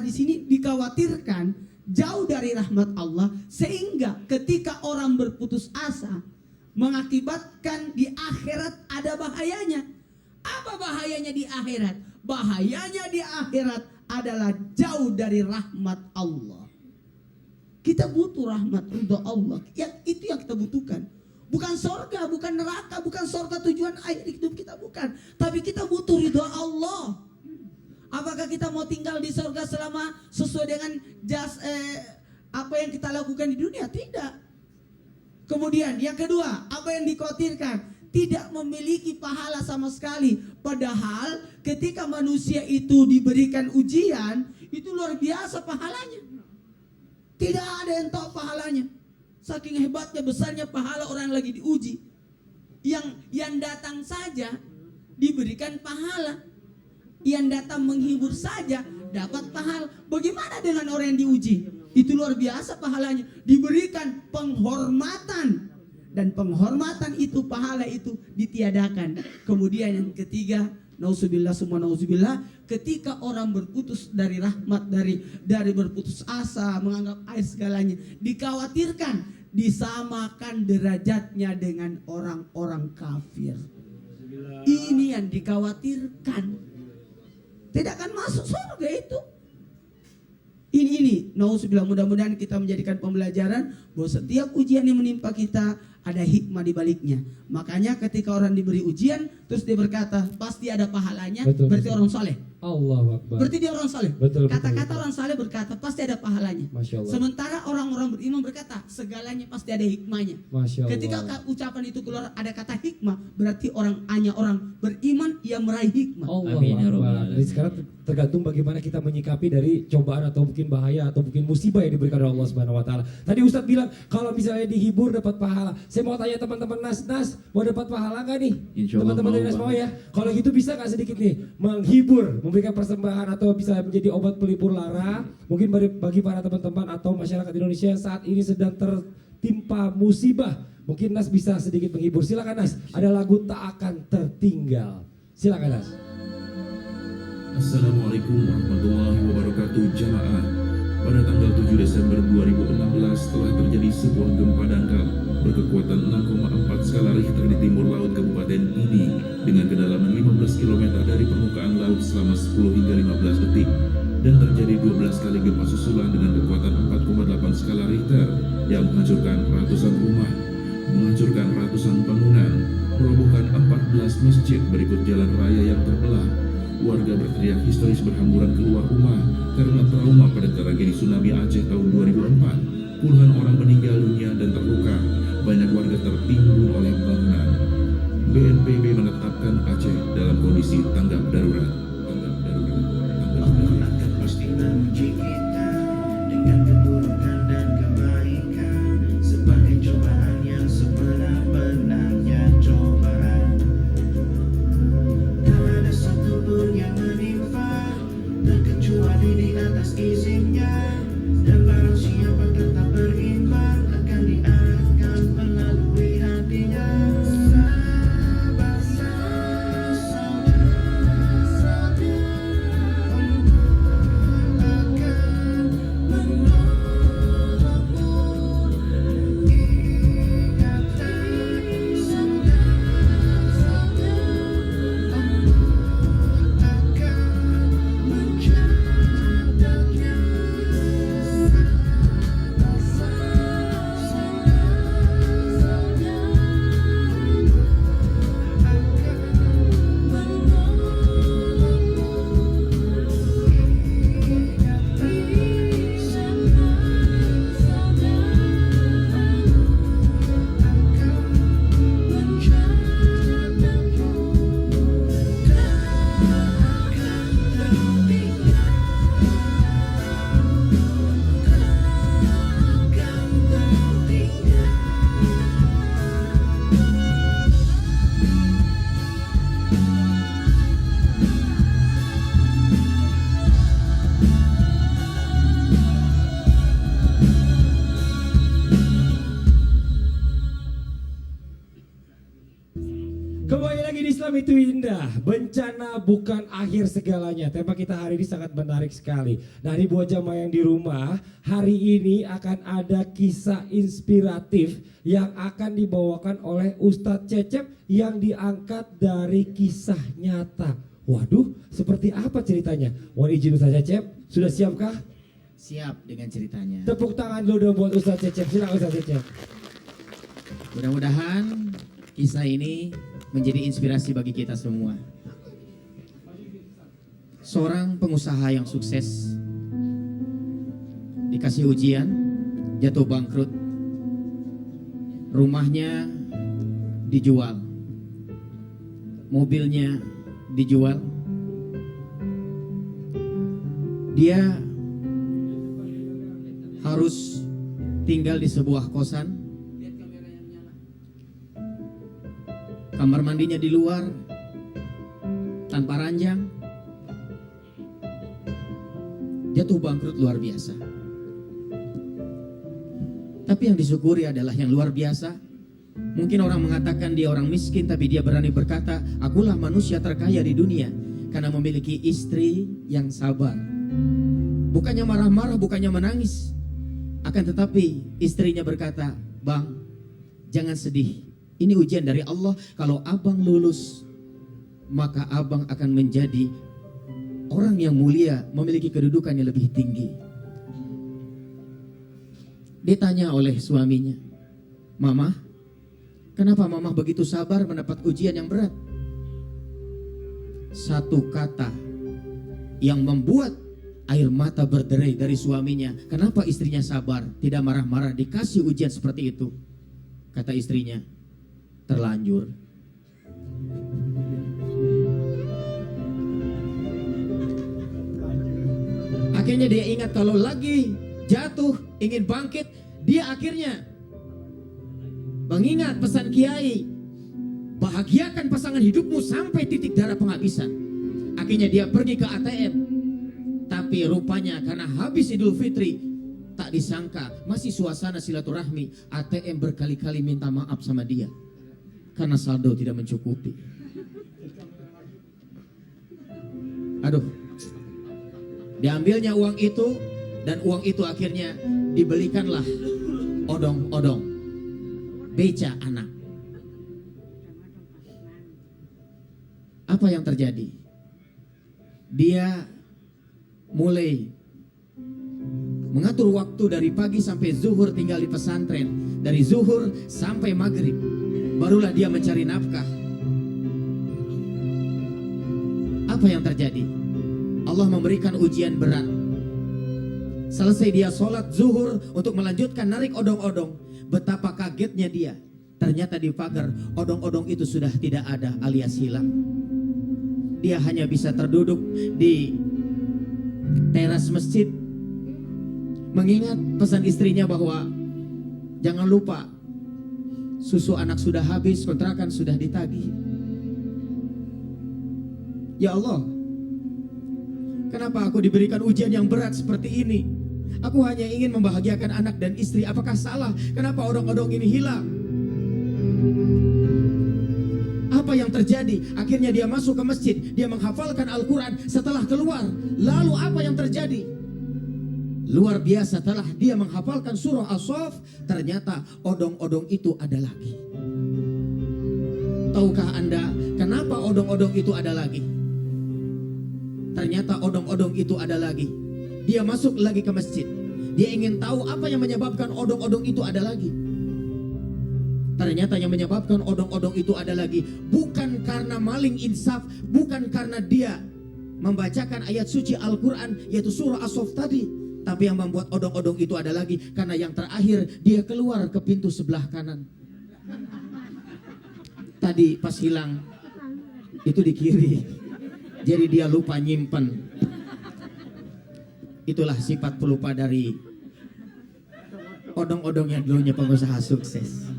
di sini dikhawatirkan jauh dari rahmat Allah, sehingga ketika orang berputus asa mengakibatkan di akhirat ada bahayanya. Apa bahayanya di akhirat? Bahayanya di akhirat adalah jauh dari rahmat Allah. Kita butuh rahmat ridho Allah. Itu yang kita butuhkan. Bukan sorga, bukan neraka, bukan sorga tujuan akhir hidup kita, bukan. Tapi kita butuh ridho Allah. Apakah kita mau tinggal di sorga selama sesuai dengan apa yang kita lakukan di dunia? Tidak. Kemudian yang kedua, apa yang dikhawatirkan? Tidak memiliki pahala sama sekali. Padahal ketika manusia itu diberikan ujian, itu luar biasa pahalanya. Tidak ada yang tahu pahalanya. Saking hebatnya, besarnya pahala orang yang lagi diuji. Yang datang saja diberikan pahala. Yang datang menghibur saja dapat pahala. Bagaimana dengan orang yang diuji? Itu luar biasa pahalanya. Diberikan penghormatan. Dan penghormatan itu, pahala itu ditiadakan. Kemudian yang ketiga, nauzubillah summa nauzubillah, ketika orang berputus dari rahmat, dari berputus asa, menganggap air segalanya, dikhawatirkan disamakan derajatnya dengan orang-orang kafir. Ini yang dikhawatirkan. Tidak akan masuk surga itu. Ini nauzubillah, mudah-mudahan kita menjadikan pembelajaran bahwa setiap ujian yang menimpa kita ada hikmah di baliknya. Makanya ketika orang diberi ujian terus dia berkata pasti ada pahalanya, betul, berarti betul. orang soleh. Allahu Akbar. Berarti dia orang saleh. Betul, betul, Kata-kata betul. orang saleh berkata pasti ada pahalanya. Masya Allah. Sementara orang-orang beriman berkata segalanya pasti ada hikmahnya. Masya Allah. Ketika ucapan itu keluar ada kata hikmah, berarti hanya orang beriman yang meraih hikmah. Allahu Amin, ya Rabbal Akbar. Alamin. Jadi sekarang tergantung bagaimana kita menyikapi dari cobaan atau mungkin bahaya atau mungkin musibah yang diberikan oleh Allah Subhanahu wa taala. Tadi Ustadz bilang kalau misalnya dihibur dapat pahala. Saya mau tanya teman-teman Nas mau dapat pahala nggak nih? Insya Allah Teman-teman dari mau, Nas Bang. mau ya. Kalau gitu bisa nggak sedikit nih menghibur, memberikan persembahan atau bisa menjadi obat pelipur lara mungkin bagi para teman-teman atau masyarakat Indonesia yang saat ini sedang tertimpa musibah. Mungkin Nas bisa sedikit menghibur. Silakan Nas. Ada lagu Tak Akan Tertinggal. Silakan Nas. Assalamualaikum warahmatullahi wabarakatuh jamaah. Pada tanggal 7 Desember 2016 telah terjadi sebuah gempa dangkal berkekuatan 6,4 skala Richter di timur laut Kabupaten Pidi dengan kedalaman 15 km dari permukaan laut selama 10 hingga 15 detik dan terjadi 12 kali gempa susulan dengan kekuatan 4,8 skala Richter yang menghancurkan ratusan rumah, menghancurkan ratusan bangunan, merobohkan 14 masjid berikut jalan raya yang terbelah. Warga berteriak histeris berhamburan keluar rumah karena trauma pada tragedi tsunami Aceh tahun 2004. Puluhan orang meninggal dunia dan terluka. Banyak warga tertimbun oleh bangunan. BNPB menetapkan Aceh dalam kondisi tanggap darurat. Tanggap darurat. Tanggap darurat. akan pasti memuji kita dengan keburukan dan kebaikan sebagai cobaan yang sebenar-benarnya cobaan. Tak ada satupun yang menimpa terkecuali di atas izinnya, dan barang siapa tetap beriman akan diarahkan melalui hatinya. Sabar, sabar, sabar, akan menolongmu. Ingatan saudara-saudara, akan mencatatnya. Kembali lagi di Islam itu indah. Bencana bukan akhir segalanya. Tema kita hari ini sangat menarik sekali. Nah, ini buat jamaah yang di rumah, hari ini akan ada kisah inspiratif yang akan dibawakan oleh Ustadz Cecep yang diangkat dari kisah nyata. Waduh, seperti apa ceritanya? Mohon izin Ustadz Cecep, sudah siapkah? Siap dengan ceritanya. Tepuk tangan dulu dong buat Ustadz Cecep. Silakan Ustadz Cecep. Mudah-mudahan kisah ini menjadi inspirasi bagi kita semua. Seorang pengusaha yang sukses dikasih ujian, jatuh bangkrut, rumahnya dijual, mobilnya dijual, dia harus tinggal di sebuah kosan. Kamar mandinya di luar, tanpa ranjang. Jatuh bangkrut luar biasa. Tapi yang disyukuri adalah yang luar biasa. Mungkin orang mengatakan dia orang miskin, tapi dia berani berkata, akulah manusia terkaya di dunia karena memiliki istri yang sabar. Bukannya marah-marah, bukannya menangis. Akan tetapi istrinya berkata, "Bang, jangan sedih. Ini ujian dari Allah. Kalau abang lulus, maka abang akan menjadi orang yang mulia, memiliki kedudukan yang lebih tinggi." Ditanya oleh suaminya, "Mama, kenapa mama begitu sabar mendapat ujian yang berat?" Satu kata yang membuat air mata berderai dari suaminya. Kenapa istrinya sabar, tidak marah-marah dikasih ujian seperti itu? Kata istrinya, terlanjur. Akhirnya dia ingat kalau lagi jatuh ingin bangkit, dia akhirnya mengingat pesan Kiai, bahagiakan pasangan hidupmu sampai titik darah penghabisan. Akhirnya dia pergi ke ATM, tapi rupanya karena habis Idul Fitri, tak disangka masih suasana silaturahmi, ATM berkali-kali minta maaf sama dia karena saldo tidak mencukupi. Aduh, diambilnya uang itu, dan uang itu akhirnya dibelikanlah odong-odong, beca anak. Apa yang terjadi? Dia mulai mengatur waktu dari pagi sampai zuhur tinggal di pesantren. Dari zuhur sampai maghrib, barulah dia mencari nafkah. Apa yang terjadi? Allah memberikan ujian berat. Selesai dia sholat zuhur untuk melanjutkan narik odong-odong. Betapa kagetnya dia. Ternyata di pagar odong-odong itu sudah tidak ada alias hilang. Dia hanya bisa terduduk di teras masjid, mengingat pesan istrinya bahwa jangan lupa susu anak sudah habis, kontrakan sudah ditagih. Ya Allah, kenapa aku diberikan ujian yang berat seperti ini? Aku hanya ingin membahagiakan anak dan istri. Apakah salah? Kenapa odong-odong ini hilang? Apa yang terjadi? Akhirnya dia masuk ke masjid, dia menghafalkan Al-Quran. Setelah keluar, lalu apa yang terjadi? Luar biasa, setelah dia menghafalkan surah As-Saff, ternyata odong-odong itu ada lagi. Tahukah Anda kenapa odong-odong itu ada lagi? Ternyata odong-odong itu ada lagi. Dia masuk lagi ke masjid. Dia ingin tahu apa yang menyebabkan odong-odong itu ada lagi. Ternyata yang menyebabkan odong-odong itu ada lagi bukan karena maling insaf, bukan karena dia membacakan ayat suci Al-Quran yaitu surah As-Saff tadi, tapi yang membuat odong-odong itu ada lagi karena yang terakhir dia keluar ke pintu sebelah kanan. Tadi pas hilang itu di kiri, jadi dia lupa nyimpen. Itulah sifat pelupa dari odong-odong yang dulunya pengusaha sukses.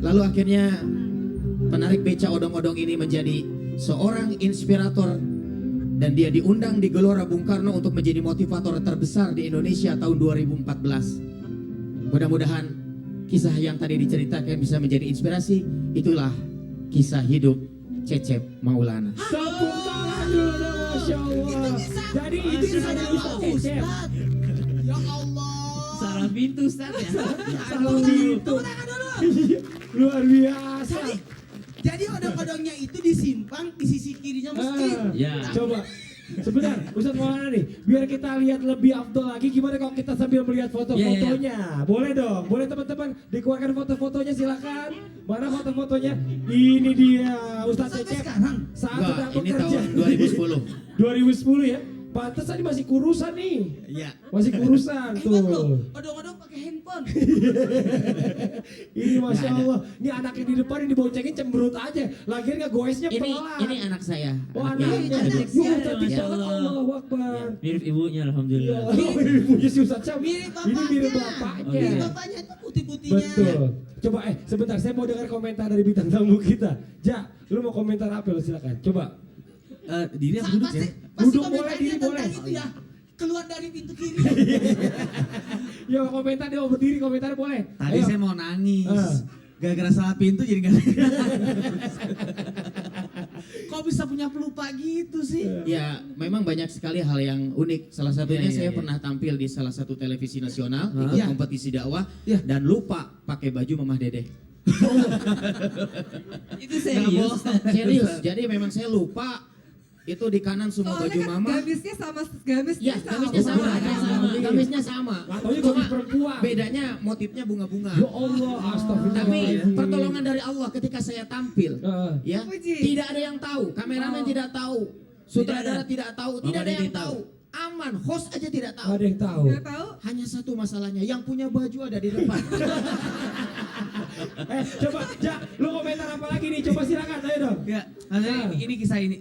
Lalu akhirnya penarik beca odong-odong ini menjadi seorang inspirator, dan dia diundang di Gelora Bung Karno untuk menjadi motivator terbesar di Indonesia tahun 2014. Mudah-mudahan kisah yang tadi diceritakan bisa menjadi inspirasi. Itulah kisah hidup Cecep Maulana. Tepuk tangan dulu dong, Masya Allah. Jadi itu kisahnya Ustaz Cecep. Ya Allah. Salah pintu Ustaz ya. Salah pintu. Luar biasa. Jadi odong-odongnya itu disimpan di sisi kirinya masjid. Ya. Coba sebentar, Ustaz Maulana nih, biar kita lihat lebih afdol lagi. Gimana kalau kita sambil melihat foto-fotonya? Boleh dong, boleh teman-teman dikeluarkan foto-fotonya, silakan. Mana foto-fotonya? Ini dia Ustaz Cecep saat Wah, sedang ini bekerja. tahun 2010. 2010 ya. Pantesan ini masih kurusan nih. Iya. Masih kurusan tuh. Odong-odong pakai handphone. Ini Masya Allah. Ini anaknya di depan yang diboncengin cemberut aja. Lagian nggak goesnya pelan. Ini anak saya. Oh, Anaknya. anaknya. Yuh, cantik Masya banget. Allah. Allahu Akbar. Mirip ibunya alhamdulillah. Mirip punya si Ustaz Syam. Mirip Ini mirip bapaknya. bapaknya. Mirip bapaknya itu putih-putihnya. Betul. Coba sebentar, saya mau dengar komentar dari bintang tamu kita. Ja, lu mau komentar apa lu, silakan. Coba. Diri apa duduk ya? Pasti Duduk boleh, komentarnya diri tentang boleh. itu ya. Keluar dari pintu kiri. Ya komentar, dia mau berdiri, komentar boleh. Tadi Ayo. saya mau nangis. Ah. Gara-gara salah pintu jadi gak Kok bisa punya pelupa gitu sih? Ya, memang banyak sekali hal yang unik. Salah satunya saya pernah tampil di salah satu televisi nasional ikut Iya. kompetisi dakwah Iya. dan lupa pakai baju Mamah Dedeh. Itu serius. Serius. Jadi memang saya lupa itu di kanan semua Soalnya baju kan Mama. gamisnya sama, Ya, gamisnya sama. Gamisnya sama. Ataunya gamis perempuan. Bedanya motifnya bunga-bunga. Ya Allah, astagfirullah. Tapi pertolongan dari Allah ketika saya tampil, ya Puji. tidak ada yang tahu, kameramen tidak tahu, Sutradara tidak tahu, tidak Mama ada yang Dede tahu. Aman, host aja tidak tahu. Ada yang tahu. Nggak tahu? Hanya satu masalahnya, yang punya baju ada di depan. Coba, lu komentar apa lagi nih? Coba silakan, ayo dong. Ya, maksudnya ini kisah ini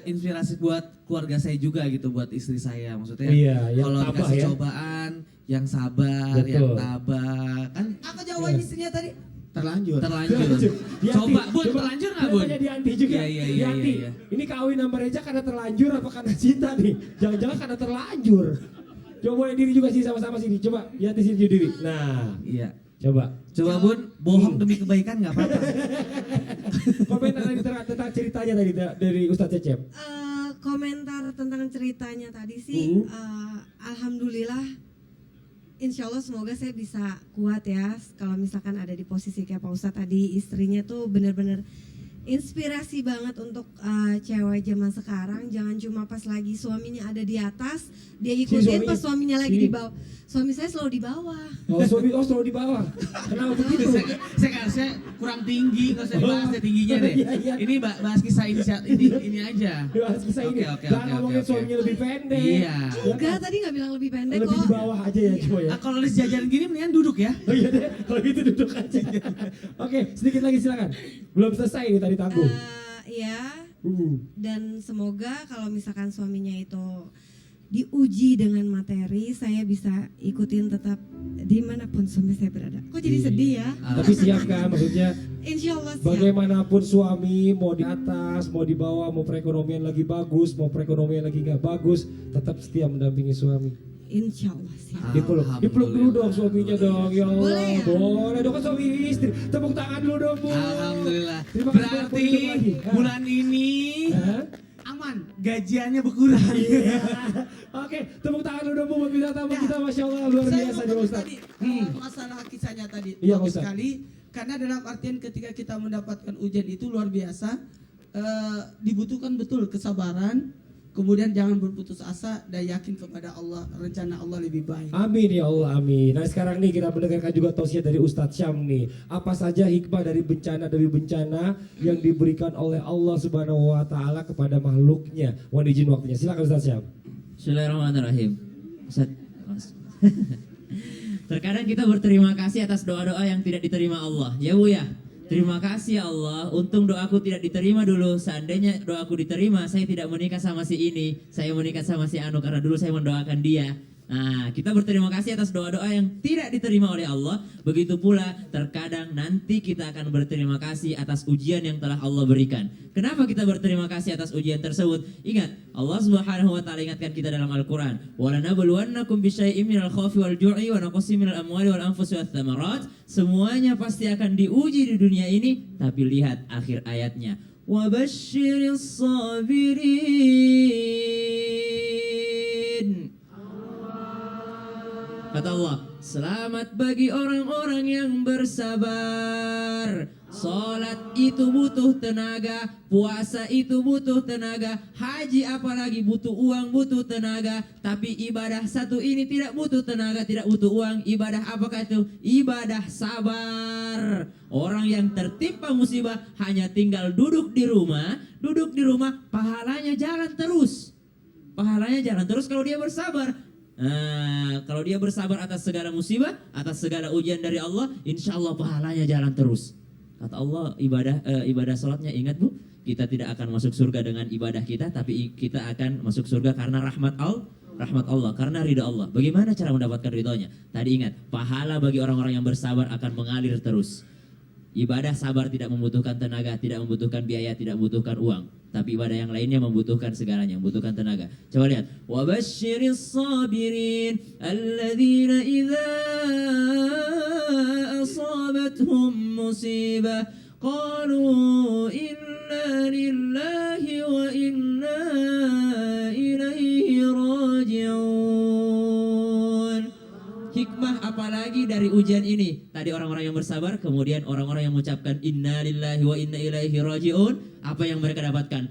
inspirasi buat keluarga saya juga gitu, buat istri saya. Maksudnya Iya, yang kalau tabah dikasih ya. cobaan, yang sabar, Betul. yang tabah, kan Apa jawaban istrinya tadi? Terlanjur. terlanjur. Coba, Bun, terlanjur nggak, Bun? Dia Dianti juga. Iya. Dianti, ini kawin sama Reja karena terlanjur apa karena cinta nih? Jangan-jangan karena terlanjur. Coba boleh diri juga sih sama-sama sini. Coba Dianti sini diri. Nah, Iya. coba. Coba Bun, bohong demi kebaikan nggak apa-apa. Komentar tadi tentang ceritanya tadi dari Ustadz Cecep. Komentar tentang ceritanya tadi sih, alhamdulillah, insya Allah semoga saya bisa kuat ya. Kalau misalkan ada di posisi kayak Pak Ustadz tadi, istrinya tuh bener-bener inspirasi banget untuk cewek zaman sekarang. Jangan cuma pas lagi suaminya ada di atas, dia ikutin suaminya. pas suaminya lagi Sini. di bawah. Suami saya selalu di bawah. Oh, selalu di bawah. Kenapa begitu? saya kurang tinggi, nggak usah dibahas deh tingginya deh. Iya. Ini bahas kisah ini aja. Bahas kisah ini. Oke. Jangan ngomongin suaminya lebih pendek. Iya. Enggak, tadi nggak bilang lebih pendek Lebih kok. di bawah aja ya cuma ya. Kalau list jajan gini mendingan duduk ya. Oh iya deh, kalau gitu duduk aja. Oke, sedikit lagi silakan. Belum selesai ini tadi tanggung. Ya, Hmm. dan semoga kalau misalkan suaminya itu diuji dengan materi, saya bisa ikutin tetap dimanapun suami saya berada. Kok jadi sedih ya? Tapi siap kan, maksudnya Insya Allah siap. bagaimanapun suami mau di atas, mau di bawah, mau perekonomian lagi bagus, mau perekonomian lagi nggak bagus, tetap setia mendampingi suami. Insya Allah siap. Dipeluk dulu dong suaminya dong, ya Allah. Boleh ya? Boleh dong kan suami istri. Tepuk tangan dulu dong Bu. Alhamdulillah. Terima kasih Berarti banyak, hidup lagi. bulan ini Hah? aman, gajiannya berkurang. Iya. Oke, tepuk tangan dulu dong Bu buat bintang tamu kita, masya Allah luar Saya biasa mau nih potong Ustaz. tadi masalah kisahnya tadi Iya, bagus Ustaz. sekali karena dalam artian ketika kita mendapatkan ujian itu luar biasa, dibutuhkan betul kesabaran, kemudian jangan berputus asa dan yakin kepada Allah, rencana Allah lebih baik. Amin ya Allah, amin. Nah sekarang nih kita mendengarkan juga tausiah dari Ustadz Syam nih. Apa saja hikmah dari bencana demi bencana yang diberikan oleh Allah Subhanahu Wa Taala kepada makhluknya. Mohon izin waktunya. Silakan Ustadz Syam. Bismillahirrahmanirrahim. Ustaz. Terkadang kita berterima kasih atas doa-doa yang tidak diterima Allah. Ya Bu ya. Terima kasih ya Allah, untung doaku tidak diterima dulu. Seandainya doaku diterima, saya tidak menikah sama si ini. Saya menikah sama si Anu karena dulu saya mendoakan dia. Nah, kita berterima kasih atas doa-doa yang tidak diterima oleh Allah. Begitu pula terkadang nanti kita akan berterima kasih atas ujian yang telah Allah berikan. Kenapa kita berterima kasih atas ujian tersebut? Ingat, Allah Subhanahu wa taala ingatkan kita dalam Al-Qur'an, "Wa lanabluwannakum bisyai'im minal khaufi wal ju'i wa naqsim minal amwali wal anfusi wath thamarat." Semuanya pasti akan diuji di dunia ini, tapi lihat akhir ayatnya. Wa basyiris sabirin. Kata Allah, selamat bagi orang-orang yang bersabar. Salat itu butuh tenaga, puasa itu butuh tenaga, haji apalagi butuh uang, butuh tenaga. Tapi ibadah satu ini tidak butuh tenaga, tidak butuh uang. Ibadah apakah itu? Ibadah sabar. Orang yang tertimpa musibah hanya tinggal duduk di rumah, pahalanya jalan terus. Pahalanya jalan terus kalau dia bersabar. Nah, kalau dia bersabar atas segala musibah, atas segala ujian dari Allah, insya Allah pahalanya jalan terus. Kata Allah, ibadah salatnya, ingat Bu, kita tidak akan masuk surga dengan ibadah kita, tapi kita akan masuk surga karena rahmat Allah, karena ridha Allah. Bagaimana cara mendapatkan ridhonya? Tadi ingat, pahala bagi orang-orang yang bersabar akan mengalir terus. Ibadah sabar tidak membutuhkan tenaga, tidak membutuhkan biaya, tidak membutuhkan uang. Tapi ibadah yang lainnya membutuhkan segalanya, membutuhkan tenaga. Coba lihat. Wa basyiris sabirin alladzina idza asabatuhum musibah qalu inna lillahi wa inna ilaihi raji'un. Hikmah apalagi dari ujian ini? Tadi orang-orang yang bersabar, kemudian orang-orang yang mengucapkan inna lillahi wa inna ilaihi raji'un. Apa yang mereka dapatkan?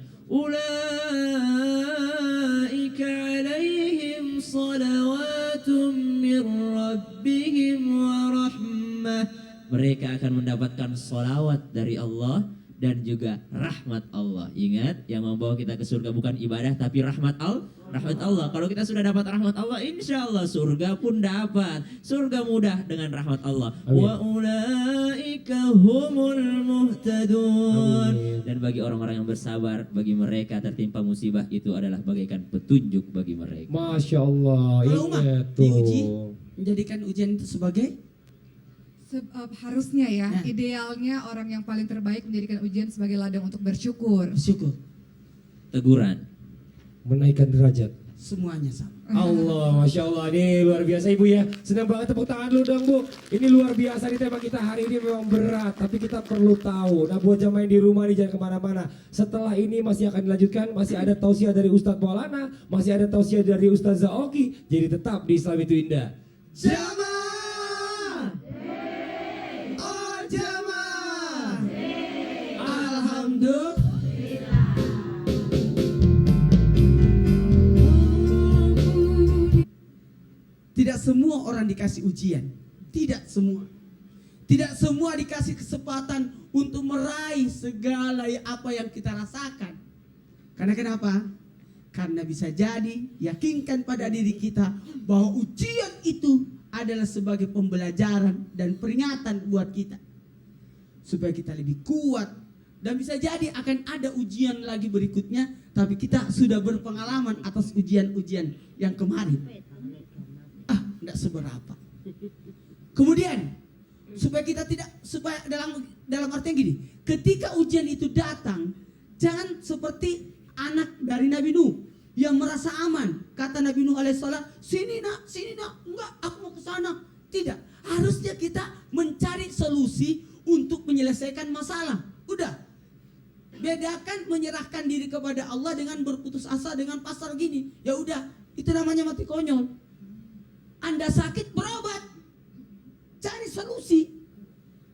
Ulaika alaihim salawatum min rabbihim wa rahmah. Mereka akan mendapatkan salawat dari Allah dan juga rahmat Allah. Ingat, yang membawa kita ke surga bukan ibadah tapi rahmat Allah. Kalau kita sudah dapat rahmat Allah, insya Allah surga pun dapat. Surga mudah dengan rahmat Allah. Amin. Wa ulaika humul muhtadun. Amin. Dan bagi orang-orang yang bersabar, bagi mereka tertimpa musibah itu adalah bagaikan petunjuk bagi mereka. Masya Allah, Kalau Umar ingat diuji, tuh. menjadikan ujian itu sebagai Harusnya ya, Nah. idealnya orang yang paling terbaik menjadikan ujian sebagai ladang untuk bersyukur. bersyukur. Teguran. Menaikkan derajat. Semuanya sama. Allah, Masya Allah, ini luar biasa Ibu ya. Senang banget, tepuk tangan dulu dong Bu. Ini luar biasa nih tema kita hari ini, memang berat, tapi kita perlu tahu. Nah buat jamaah yang di rumah nih jangan kemana-mana. Setelah ini masih akan dilanjutkan, masih ada tausiah dari Ustadz Maulana, masih ada tausiah dari Ustadz Zaoki. Jadi tetap di Islam itu Indah. Jamaah. Oh jamaah. Alhamdulillah. Tidak semua orang dikasih ujian. Tidak semua. Tidak semua dikasih kesempatan untuk meraih segala apa yang kita rasakan. Karena kenapa? Karena bisa jadi yakinkan pada diri kita bahwa ujian itu adalah sebagai pembelajaran dan peringatan buat kita. Supaya kita lebih kuat. Dan bisa jadi akan ada ujian lagi berikutnya, tapi kita sudah berpengalaman atas ujian-ujian yang kemarin. Tidak seberapa. Kemudian supaya kita tidak, supaya dalam artian gini, ketika ujian itu datang, jangan seperti anak dari Nabi Nuh yang merasa aman. Kata Nabi Nuh alaihissalam, sini nak, enggak, aku mau ke sana. Tidak, harusnya kita mencari solusi untuk menyelesaikan masalah. Udah, bedakan menyerahkan diri kepada Allah dengan berputus asa dengan pasal gini. Ya udah, itu namanya mati konyol. Anda sakit, berobat, cari solusi.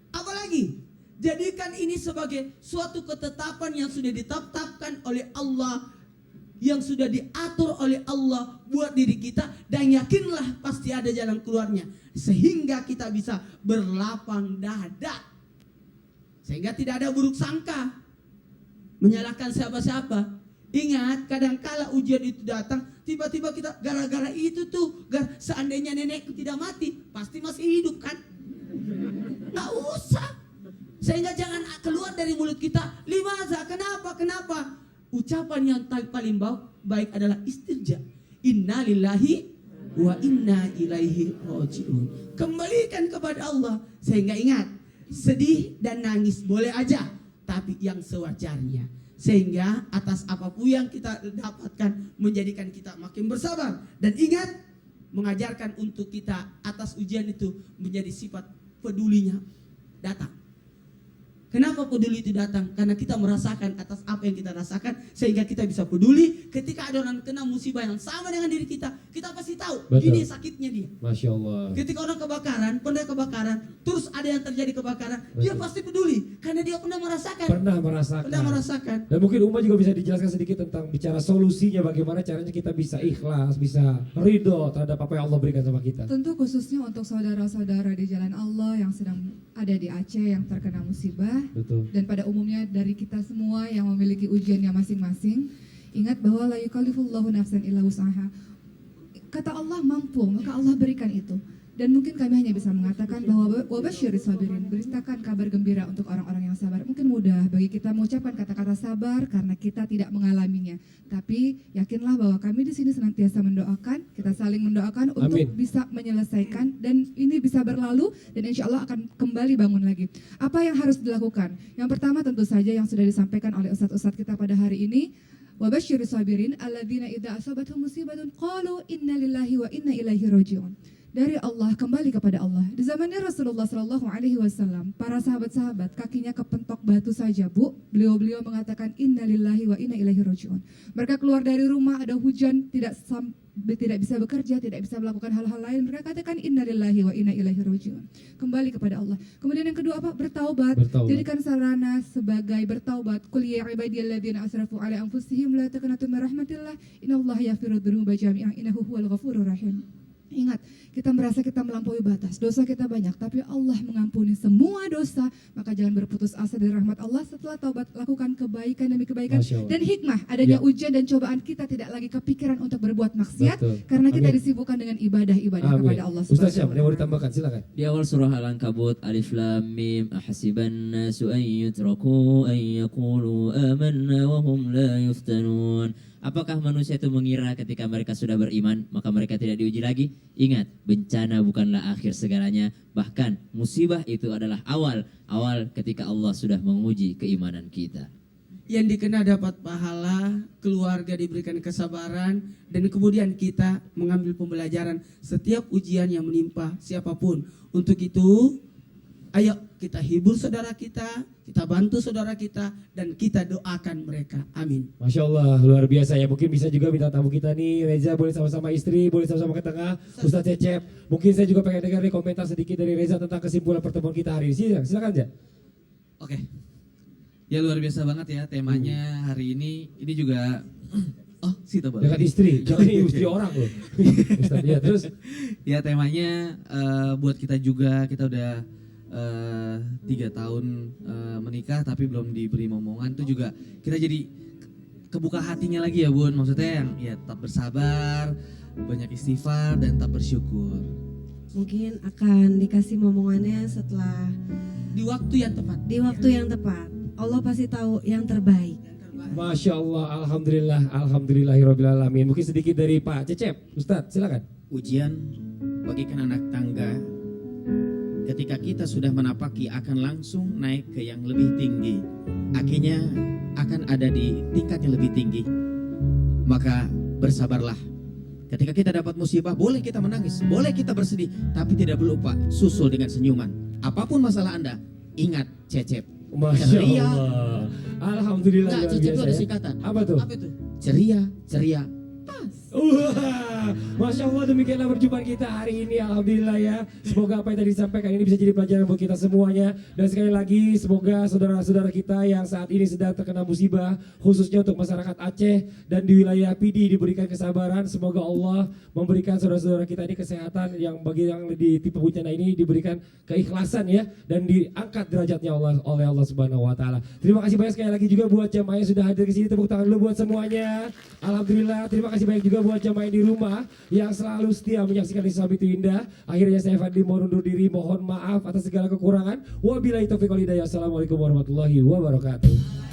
Apalagi jadikan ini sebagai suatu ketetapan yang sudah ditetapkan oleh Allah, yang sudah diatur oleh Allah buat diri kita, dan yakinlah pasti ada jalan keluarnya, sehingga kita bisa berlapang dada, sehingga tidak ada buruk sangka, menyalahkan siapa-siapa. Ingat, kadangkala ujian itu datang, tiba-tiba kita gara-gara itu tuh, seandainya nenekku tidak mati, pasti masih hidup kan? Nggak usah. Sehingga jangan keluar dari mulut kita, limaza, kenapa? Ucapan yang paling baik adalah istirja. Inna lillahi wa inna ilaihi raji'un. Kembalikan kepada Allah. Sehingga ingat, sedih dan nangis boleh aja, tapi yang sewajarnya. Sehingga atas apapun yang kita dapatkan menjadikan kita makin bersabar. Dan ingat, mengajarkan untuk kita atas ujian itu menjadi sifat pedulinya datang. Kenapa peduli itu datang? Karena kita merasakan atas apa yang kita rasakan, sehingga kita bisa peduli ketika ada orang kena musibah yang sama dengan diri kita. Kita pasti tahu, Betul. ini sakitnya dia. Masya Allah. Ketika orang pernah kebakaran, terus ada yang terjadi kebakaran, dia Betul. pasti peduli karena dia pernah merasakan. Pernah merasakan. Dan mungkin Uma juga bisa dijelaskan sedikit tentang bicara solusinya, bagaimana caranya kita bisa ikhlas, bisa ridho terhadap apa yang Allah berikan sama kita. Tentu khususnya untuk saudara-saudara di jalan Allah yang sedang ada di Aceh yang terkena musibah, Betul. dan pada umumnya dari kita semua yang memiliki ujiannya masing-masing. Ingat bahwa la yukallifullahu nafsan illa wus'aha. Kata Allah mampu, maka Allah berikan itu. Dan mungkin kami hanya bisa mengatakan bahwa wabasyiris sabirin, beritakan kabar gembira untuk orang-orang yang sabar. Mungkin mudah bagi kita mengucapkan kata-kata sabar karena kita tidak mengalaminya. Tapi yakinlah bahwa kami di sini senantiasa mendoakan, kita saling mendoakan untuk Amin. bisa menyelesaikan, dan ini bisa berlalu dan insya Allah akan kembali bangun lagi. Apa yang harus dilakukan? Yang pertama tentu saja yang sudah disampaikan oleh ustadz-ustadz kita pada hari ini. Wabasyiris sabirin alladzina idza asabathum musibatun qalu inna lillahi wa inna ilaihi raji'un. Dari Allah, kembali kepada Allah. Di zamannya Rasulullah SAW, para sahabat-sahabat kakinya kepentok batu saja, Bu. Beliau mengatakan innalillahi wa inna ilaihi raji'un. Mereka keluar dari rumah, ada hujan, tidak bisa bekerja, tidak bisa melakukan hal-hal lain. Mereka katakan innalillahi wa inna ilaihi raji'un. Kembali kepada Allah. Kemudian yang kedua apa? Bertaubat. Jadikan sarana sebagai bertaubat. Qul ya ibadiyalladzina asrafu ala anfusihim la taqnatu min rahmatillah. Innallaha yaghfiru dzunuba jami'an innahu huwal ghafurur rahim. Ingat, kita merasa kita melampaui batas, dosa kita banyak, tapi Allah mengampuni semua dosa. Maka jangan berputus asa dari rahmat Allah. Setelah taubat, lakukan kebaikan demi kebaikan. Masya Allah. Dan hikmah, adanya Ya. ujian dan cobaan, kita tidak lagi kepikiran untuk berbuat maksiat. Betul. Karena kita Amin. disibukkan dengan ibadah-ibadah Amin. kepada Allah Ustaz Subhanahu Syam, wa ada yang mau Ta'ala. ditambahkan, silakan. Di awal surah Al-Ankabut, Alif Lam Mim, ahasiban nasu an yutraku an yaqulu amanna wa hum la yuftanun. Apakah manusia itu mengira ketika mereka sudah beriman maka mereka tidak diuji lagi? Ingat, bencana bukanlah akhir segalanya, bahkan musibah itu adalah awal ketika Allah sudah menguji keimanan kita. Yang dikena dapat pahala, keluarga diberikan kesabaran, dan kemudian kita mengambil pembelajaran setiap ujian yang menimpa siapapun. Untuk itu, ayo kita hibur saudara kita bantu saudara kita, dan kita doakan mereka. Amin. Masya Allah, luar biasa ya. Mungkin bisa juga minta tamu kita nih, Reza boleh sama-sama istri, boleh sama-sama ke tengah, Ustaz Cecep. Mungkin saya juga pengen dengar nih komentar sedikit dari Reza tentang kesimpulan pertemuan kita hari ini. Silakan aja. Oke. Ya luar biasa banget ya temanya hari ini. Ini juga Sita boleh. Dekat istri, jangan ini istri orang loh. Ustaz, ya terus. Ya temanya buat kita juga, kita udah 3 tahun menikah tapi belum diberi momongan, itu juga kita jadi kebuka hatinya lagi ya Bun. Maksudnya yang ya tetap bersabar, banyak istighfar dan tetap bersyukur. Mungkin akan dikasih momongannya setelah Di waktu yang tepat. di waktu yang tepat. Allah pasti tahu yang terbaik. Masya Allah, alhamdulillahirrabbilalamin. Mungkin sedikit dari Pak Cecep, Ustaz, silakan. Ujian bagikan anak tangga, ketika kita sudah menapaki akan langsung naik ke yang lebih tinggi. Akhirnya akan ada di tingkat yang lebih tinggi. Maka bersabarlah. Ketika kita dapat musibah, boleh kita menangis, boleh kita bersedih, tapi tidak lupa susul dengan senyuman. Apapun masalah Anda, ingat Cecep. Masya Ceria. Allah, alhamdulillah. Enggak, luar Cecep itu biasa ada ya. singkatan. Apa tuh? Apa itu? Ceria. Wah, Masya Allah, demikianlah perjumpaan kita hari ini. Alhamdulillah ya. Semoga apa yang tadi disampaikan ini bisa jadi pelajaran buat kita semuanya. Dan sekali lagi semoga saudara-saudara kita yang saat ini sedang terkena musibah, khususnya untuk masyarakat Aceh dan di wilayah Pidi, diberikan kesabaran. Semoga Allah memberikan saudara-saudara kita ini kesehatan, yang bagi yang di tipe bencana ini diberikan keikhlasan ya, dan diangkat derajatnya oleh Allah Subhanahu wa Ta'ala. Terima kasih banyak sekali lagi juga buat jamaah yang sudah hadir ke sini. Tepuk tangan dulu buat semuanya. Alhamdulillah. Terima kasih banyak juga buat jamaah di rumah yang selalu setia menyaksikan Islam itu indah. Akhirnya saya Fadli mohon undur diri, mohon maaf atas segala kekurangan. Wabillahi taufiq wal hidayah. Assalamualaikum warahmatullahi wabarakatuh.